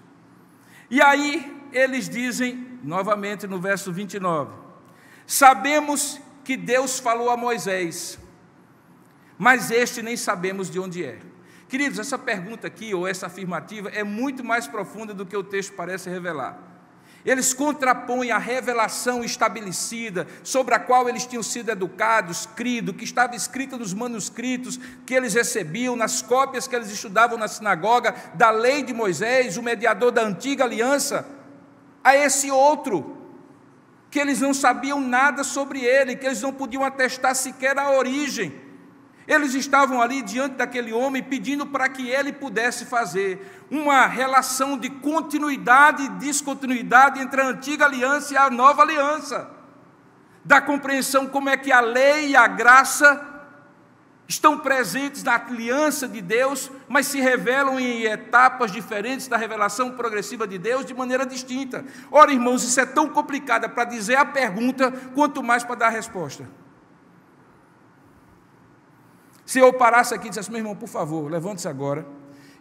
E aí eles dizem, novamente no verso 29, sabemos que Deus falou a Moisés, mas este nem sabemos de onde é. Queridos, essa pergunta aqui, ou essa afirmativa, é muito mais profunda do que o texto parece revelar. Eles contrapõem a revelação estabelecida, sobre a qual eles tinham sido educados, crido, que estava escrita nos manuscritos que eles recebiam, nas cópias que eles estudavam na sinagoga, da lei de Moisés, o mediador da antiga aliança, a esse outro, que eles não sabiam nada sobre ele, que eles não podiam atestar sequer a origem. Eles estavam ali diante daquele homem pedindo para que ele pudesse fazer uma relação de continuidade e descontinuidade entre a antiga aliança e a nova aliança, da compreensão como é que a lei e a graça estão presentes na aliança de Deus, mas se revelam em etapas diferentes da revelação progressiva de Deus de maneira distinta. Ora, irmãos, isso é tão complicado para dizer a pergunta, quanto mais para dar a resposta. Se eu parasse aqui e dissesse, meu irmão, por favor, levante-se agora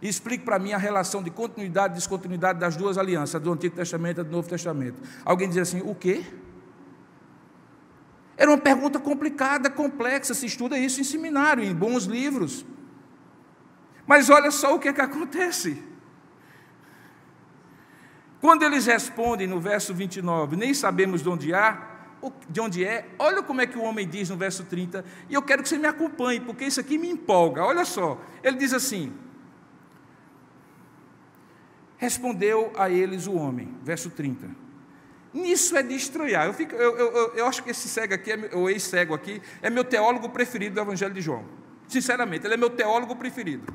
e explique para mim a relação de continuidade e descontinuidade das duas alianças, do Antigo Testamento e do Novo Testamento. Alguém dizia assim, o quê? Era uma pergunta complicada, complexa, se estuda isso em seminário, em bons livros. Mas olha só o que é que acontece. Quando eles respondem no verso 29, nem sabemos de onde é, olha como é que o homem diz no verso 30, e eu quero que você me acompanhe, porque isso aqui me empolga, olha só, ele diz assim, respondeu a eles o homem, verso 30, nisso é de estranhar, eu acho que esse cego aqui, ou ex-cego aqui, é meu teólogo preferido do Evangelho de João, sinceramente, ele é meu teólogo preferido,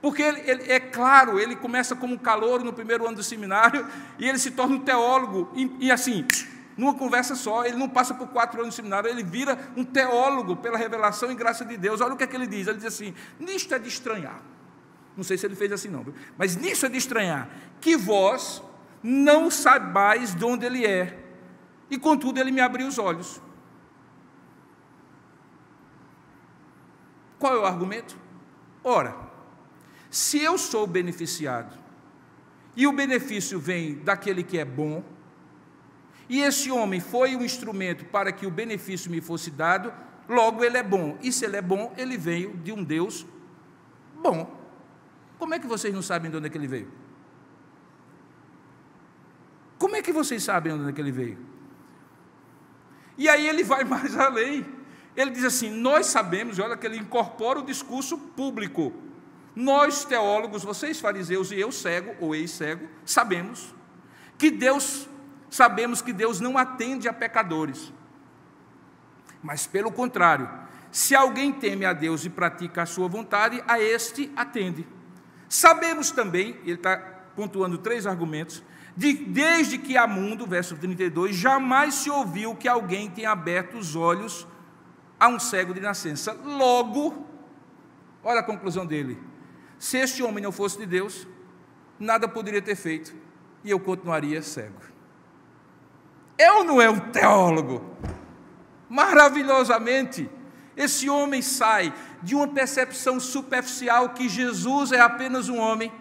porque ele é claro, ele começa como um calouro no primeiro ano do seminário, e ele se torna um teólogo, e assim, numa conversa só, ele não passa por 4 anos de seminário, ele vira um teólogo pela revelação e graça de Deus. Olha o que é que ele diz assim, nisto é de estranhar, não sei se ele fez assim não, mas nisto é de estranhar, que vós não saibais de onde ele é, e contudo ele me abriu os olhos. Qual é o argumento? Ora, se eu sou beneficiado, e o benefício vem daquele que é bom, e esse homem foi um instrumento para que o benefício me fosse dado, logo ele é bom. E se ele é bom, ele veio de um Deus bom. Como é que vocês não sabem de onde é que ele veio? Como é que vocês sabem de onde é que ele veio? E aí ele vai mais além. Ele diz assim, nós sabemos, e olha que ele incorpora o discurso público. Nós, teólogos, vocês fariseus e eu, cego ou ex-cego, sabemos que Deus não atende a pecadores. Mas, pelo contrário, se alguém teme a Deus e pratica a sua vontade, a este atende. Sabemos também, ele está pontuando 3 argumentos, desde que há mundo, verso 32, jamais se ouviu que alguém tenha aberto os olhos a um cego de nascença. Logo, olha a conclusão dele, se este homem não fosse de Deus, nada poderia ter feito, e eu continuaria cego. É ou não é um teólogo? Maravilhosamente, esse homem sai de uma percepção superficial que Jesus é apenas um homem,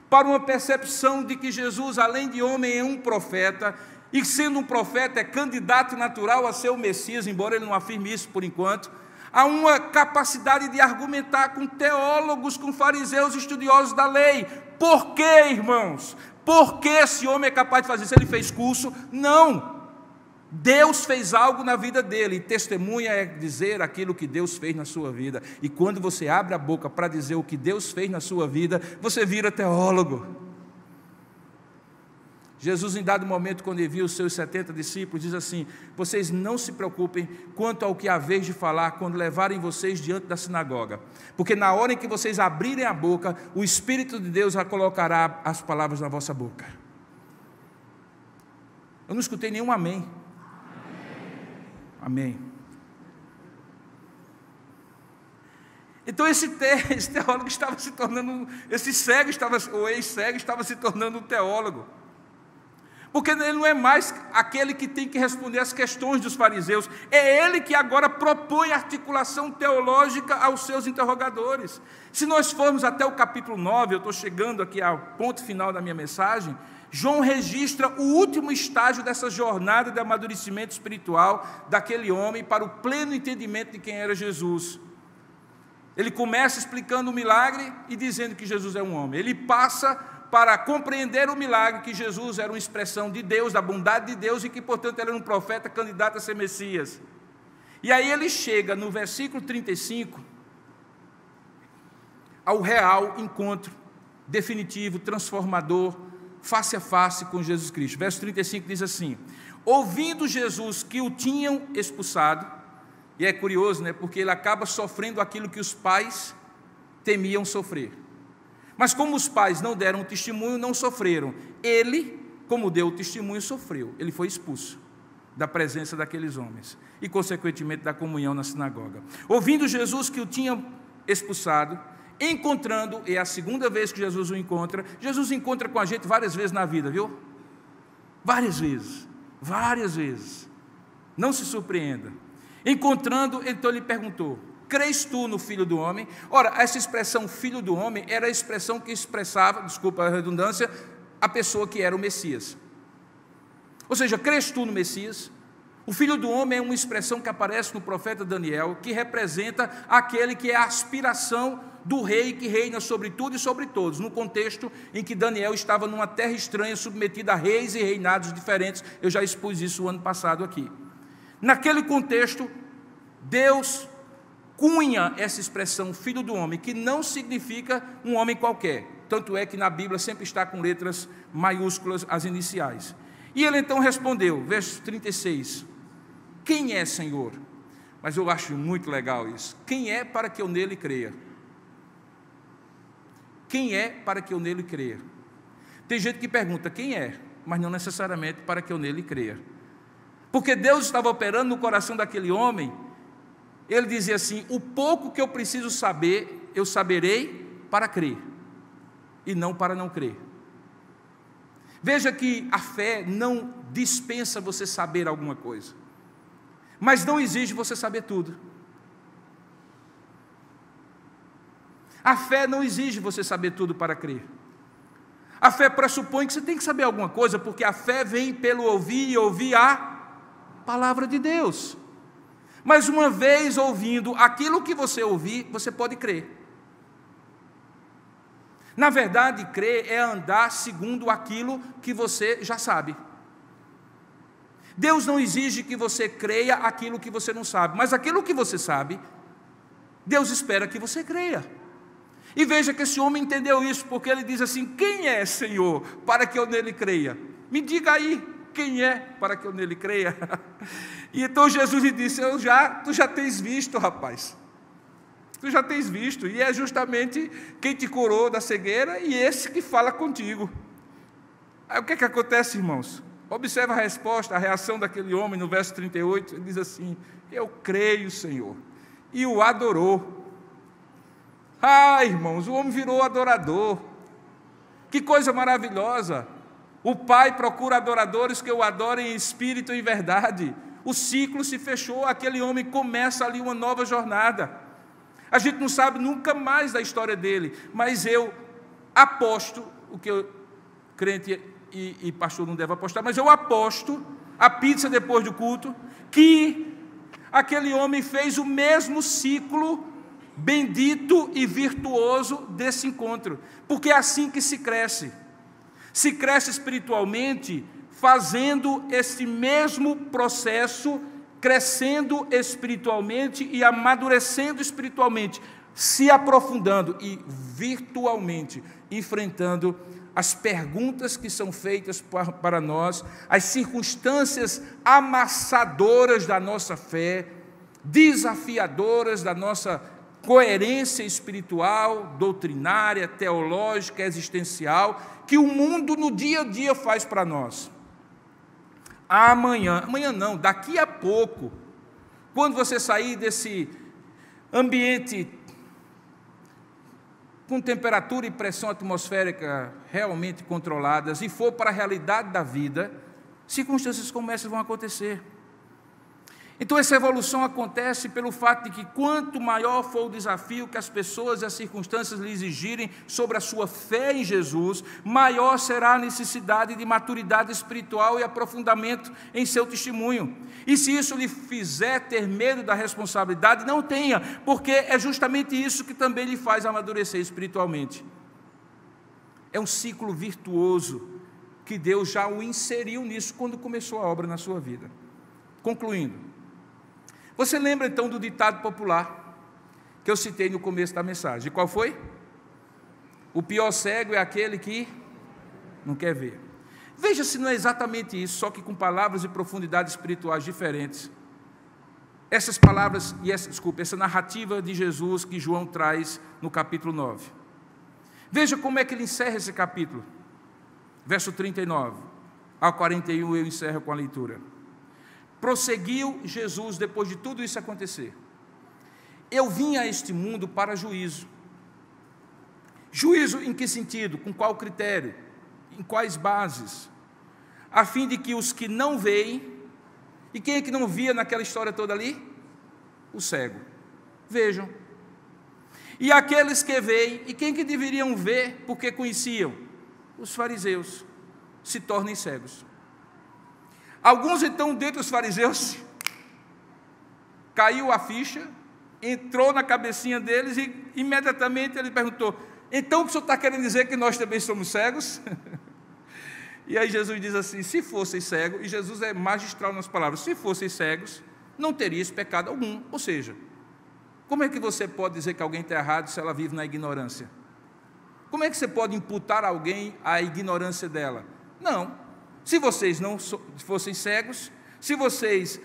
para uma percepção de que Jesus, além de homem, é um profeta, e sendo um profeta é candidato natural a ser o Messias, embora ele não afirme isso por enquanto. Há uma capacidade de argumentar com teólogos, com fariseus, estudiosos da lei. Por quê, irmãos? Por que esse homem é capaz de fazer isso? Ele fez curso? Não. Deus fez algo na vida dele, e testemunha é dizer aquilo que Deus fez na sua vida. E quando você abre a boca para dizer o que Deus fez na sua vida, você vira teólogo. Jesus, em dado momento, quando ele viu os seus 70 discípulos, diz assim, vocês não se preocupem quanto ao que há vez de falar quando levarem vocês diante da sinagoga, porque na hora em que vocês abrirem a boca, o Espírito de Deus colocará as palavras na vossa boca. Eu não escutei nenhum amém. Amém. Então esse teólogo estava se tornando, esse cego o ex-cego estava se tornando um teólogo. Porque ele não é mais aquele que tem que responder às questões dos fariseus, é ele que agora propõe articulação teológica aos seus interrogadores. Se nós formos até o capítulo 9, eu estou chegando aqui ao ponto final da minha mensagem, João registra o último estágio dessa jornada de amadurecimento espiritual daquele homem para o pleno entendimento de quem era Jesus. Ele começa explicando o milagre e dizendo que Jesus é um homem. Ele passa para compreender o milagre, que Jesus era uma expressão de Deus, da bondade de Deus, e que, portanto, ele era um profeta candidato a ser Messias. E aí ele chega no versículo 35 ao real encontro definitivo, transformador, face a face com Jesus Cristo. Verso 35 diz assim, ouvindo Jesus que o tinham expulsado, e é curioso, né, porque ele acaba sofrendo aquilo que os pais temiam sofrer. Mas como os pais não deram o testemunho, não sofreram. Ele, como deu o testemunho, sofreu. Ele foi expulso da presença daqueles homens e, consequentemente, da comunhão na sinagoga. Ouvindo Jesus que o tinha expulsado, encontrando, é a segunda vez que Jesus o encontra. Jesus encontra com a gente várias vezes na vida, viu? Várias vezes. Não se surpreenda. Encontrando, então ele perguntou, crês tu no Filho do Homem? Ora, essa expressão Filho do Homem era a expressão que expressava, desculpa a redundância, a pessoa que era o Messias. Ou seja, crês tu no Messias? O Filho do Homem é uma expressão que aparece no profeta Daniel, que representa aquele que é a aspiração do rei que reina sobre tudo e sobre todos, no contexto em que Daniel estava numa terra estranha, submetida a reis e reinados diferentes. Eu já expus isso o ano passado aqui. Naquele contexto, Deus cunha essa expressão Filho do Homem, que não significa um homem qualquer, tanto é que na Bíblia sempre está com letras maiúsculas as iniciais. E ele então respondeu, verso 36, quem é, Senhor? Mas eu acho muito legal isso, quem é para que eu nele creia? Quem é para que eu nele creia? Tem gente que pergunta, quem é? Mas não necessariamente para que eu nele creia. Porque Deus estava operando no coração daquele homem. Ele dizia assim, o pouco que eu preciso saber, eu saberei para crer, e não para não crer. Veja que a fé não dispensa você saber alguma coisa, mas não exige você saber tudo. A fé não exige você saber tudo para crer. A fé pressupõe que você tem que saber alguma coisa, porque a fé vem pelo ouvir e ouvir a palavra de Deus. Mas uma vez ouvindo aquilo que você ouvir, você pode crer. Na verdade, crer é andar segundo aquilo que você já sabe. Deus não exige que você creia aquilo que você não sabe, mas aquilo que você sabe, Deus espera que você creia. E veja que esse homem entendeu isso, porque ele diz assim: quem é, Senhor, para que eu nele creia? Me diga aí, quem é para que eu nele creia? E então Jesus lhe disse: tu já tens visto, rapaz. Tu já tens visto, e é justamente quem te curou da cegueira e esse que fala contigo. Aí o que é que acontece, irmãos? Observa a resposta, a reação daquele homem no verso 38, ele diz assim: eu creio, Senhor, e o adorou. Ah, irmãos, o homem virou adorador. Que coisa maravilhosa! O Pai procura adoradores que o adorem em espírito e em verdade. O ciclo se fechou, aquele homem começa ali uma nova jornada. A gente não sabe nunca mais da história dele, mas eu aposto, o que eu, crente e pastor não deve apostar, mas eu aposto, a pizza depois do culto, que aquele homem fez o mesmo ciclo bendito e virtuoso desse encontro, porque é assim que se cresce. Se cresce espiritualmente, fazendo esse mesmo processo, crescendo espiritualmente e amadurecendo espiritualmente, se aprofundando e virtualmente enfrentando as perguntas que são feitas para nós, as circunstâncias amassadoras da nossa fé, desafiadoras da nossa coerência espiritual, doutrinária, teológica, existencial, que o mundo no dia a dia faz para nós. Amanhã não, daqui a pouco, quando você sair desse ambiente com temperatura e pressão atmosférica realmente controladas e for para a realidade da vida, circunstâncias como essas vão acontecer. Então essa evolução acontece pelo fato de que quanto maior for o desafio que as pessoas e as circunstâncias lhe exigirem sobre a sua fé em Jesus, maior será a necessidade de maturidade espiritual e aprofundamento em seu testemunho. E se isso lhe fizer ter medo da responsabilidade, não tenha, porque é justamente isso que também lhe faz amadurecer espiritualmente. É um ciclo virtuoso que Deus já o inseriu nisso quando começou a obra na sua vida. Concluindo, você lembra então do ditado popular que eu citei no começo da mensagem? Qual foi? O pior cego é aquele que não quer ver. Veja se não é exatamente isso, só que com palavras e profundidades espirituais diferentes. Essas palavras e essa narrativa de Jesus que João traz no capítulo 9. Veja como é que ele encerra esse capítulo. Verso 39 ao 41 eu encerro com a leitura. Prosseguiu Jesus depois de tudo isso acontecer: eu vim a este mundo para juízo. Juízo em que sentido? Com qual critério? Em quais bases? A fim de que os que não veem, e quem é que não via naquela história toda ali? O cego. Vejam. E aqueles que veem, e quem que deveriam ver porque conheciam? Os fariseus, se tornem cegos. Alguns então dentre os fariseus, caiu a ficha, entrou na cabecinha deles e imediatamente ele perguntou: então o que o senhor está querendo dizer que nós também somos cegos? E aí Jesus diz assim: se fossem cegos, e Jesus é magistral nas palavras, se fossem cegos, não terias pecado algum. Ou seja, como é que você pode dizer que alguém está errado se ela vive na ignorância? Como é que você pode imputar a alguém a ignorância dela? Não. Se vocês não fossem cegos, se vocês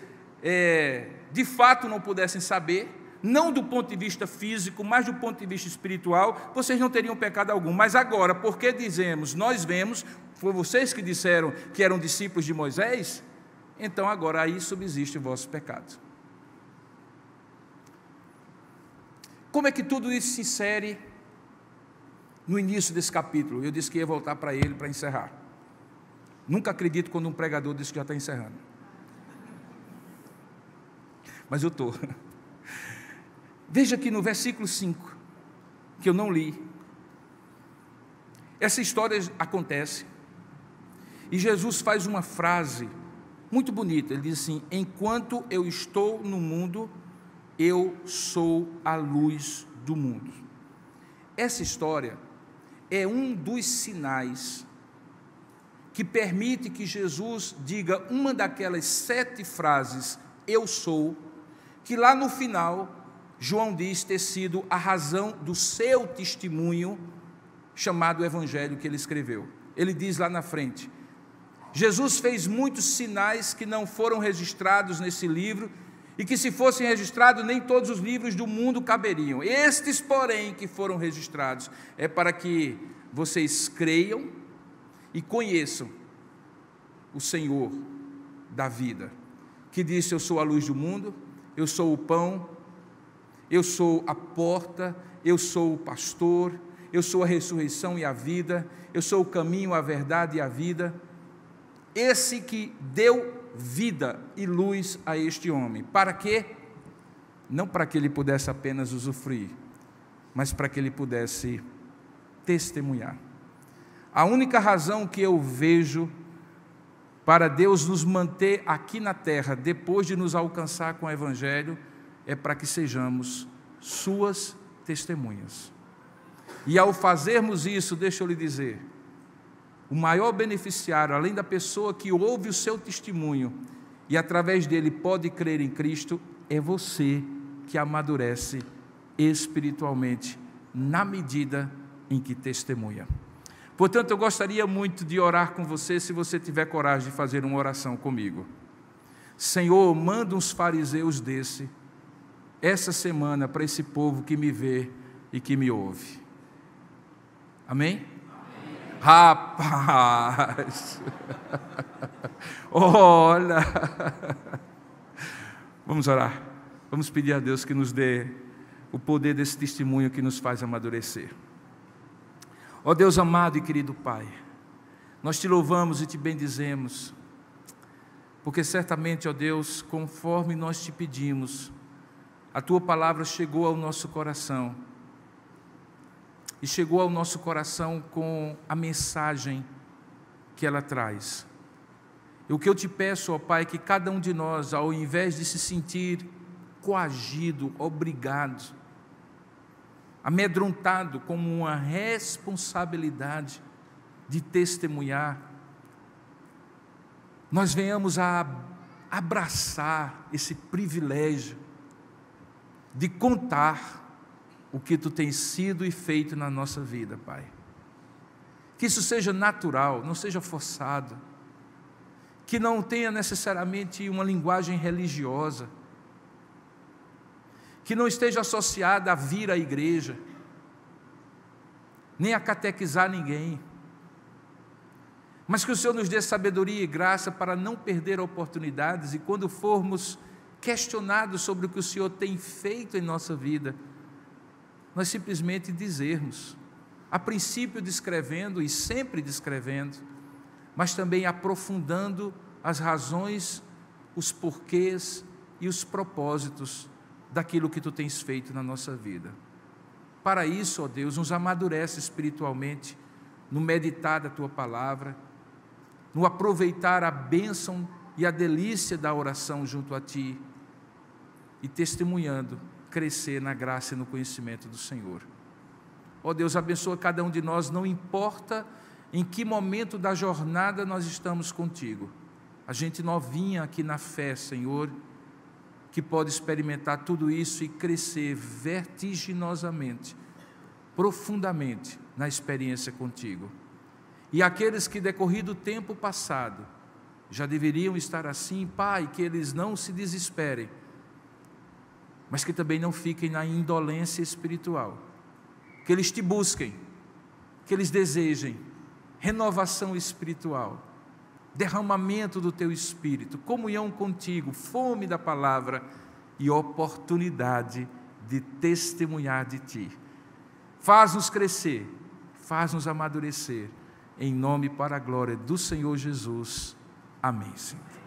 de fato não pudessem saber, não do ponto de vista físico, mas do ponto de vista espiritual, vocês não teriam pecado algum. Mas agora, porque dizemos, nós vemos, foi vocês que disseram que eram discípulos de Moisés, então agora aí subsiste o vosso pecado. Como é que tudo isso se insere no início desse capítulo? Eu disse que ia voltar para ele para encerrar. Nunca acredito quando um pregador diz que já está encerrando. Mas eu estou. Veja aqui no versículo 5, que eu não li. Essa história acontece, e Jesus faz uma frase muito bonita. Ele diz assim: enquanto eu estou no mundo, eu sou a luz do mundo. Essa história é um dos sinais que permite que Jesus diga uma daquelas 7 frases, eu sou, que lá no final, João diz ter sido a razão do seu testemunho, chamado Evangelho que ele escreveu. Ele diz lá na frente: Jesus fez muitos sinais que não foram registrados nesse livro, e que se fossem registrados, nem todos os livros do mundo caberiam. Estes, porém, que foram registrados, é para que vocês creiam e conheçam o Senhor da vida, que disse: eu sou a luz do mundo, eu sou o pão, eu sou a porta, eu sou o pastor, eu sou a ressurreição e a vida, eu sou o caminho, a verdade e a vida. Esse que deu vida e luz a este homem. Para quê? Não para que ele pudesse apenas usufruir, mas para que ele pudesse testemunhar. A única razão que eu vejo para Deus nos manter aqui na terra, depois de nos alcançar com o Evangelho, é para que sejamos suas testemunhas. E ao fazermos isso, deixa eu lhe dizer, o maior beneficiário, além da pessoa que ouve o seu testemunho e através dele pode crer em Cristo, é você que amadurece espiritualmente na medida em que testemunha. Portanto, eu gostaria muito de orar com você, se você tiver coragem de fazer uma oração comigo. Senhor, manda uns fariseus desse, essa semana, para esse povo que me vê e que me ouve. Amém? Rapaz, olha, vamos orar, vamos pedir a Deus que nos dê o poder desse testemunho que nos faz amadurecer. Ó Deus amado e querido Pai, nós te louvamos e te bendizemos, porque certamente, ó Deus, conforme nós te pedimos, a tua palavra chegou ao nosso coração, e chegou ao nosso coração com a mensagem que ela traz. E o que eu te peço, ó Pai, é que cada um de nós, ao invés de se sentir coagido, obrigado, amedrontado como uma responsabilidade de testemunhar, nós venhamos a abraçar esse privilégio de contar o que tu tens sido e feito na nossa vida, Pai. Que isso seja natural, não seja forçado, que não tenha necessariamente uma linguagem religiosa, que não esteja associada a vir à igreja, nem a catequizar ninguém, mas que o Senhor nos dê sabedoria e graça para não perder oportunidades, e quando formos questionados sobre o que o Senhor tem feito em nossa vida, nós simplesmente dizermos, a princípio descrevendo e sempre descrevendo, mas também aprofundando as razões, os porquês e os propósitos daquilo que tu tens feito na nossa vida. Para isso, ó Deus, nos amadurece espiritualmente no meditar da tua palavra, no aproveitar a bênção e a delícia da oração junto a ti e testemunhando, crescer na graça e no conhecimento do Senhor. Ó Deus, abençoa cada um de nós, não importa em que momento da jornada nós estamos contigo. A gente novinha aqui na fé, Senhor, que pode experimentar tudo isso e crescer vertiginosamente, profundamente na experiência contigo. E aqueles que, decorrido o tempo passado, já deveriam estar assim, Pai, que eles não se desesperem, mas que também não fiquem na indolência espiritual, que eles te busquem, que eles desejem renovação espiritual, derramamento do teu Espírito, comunhão contigo, fome da palavra e oportunidade de testemunhar de ti. Faz-nos crescer, faz-nos amadurecer, em nome e para a glória do Senhor Jesus. Amém, Senhor.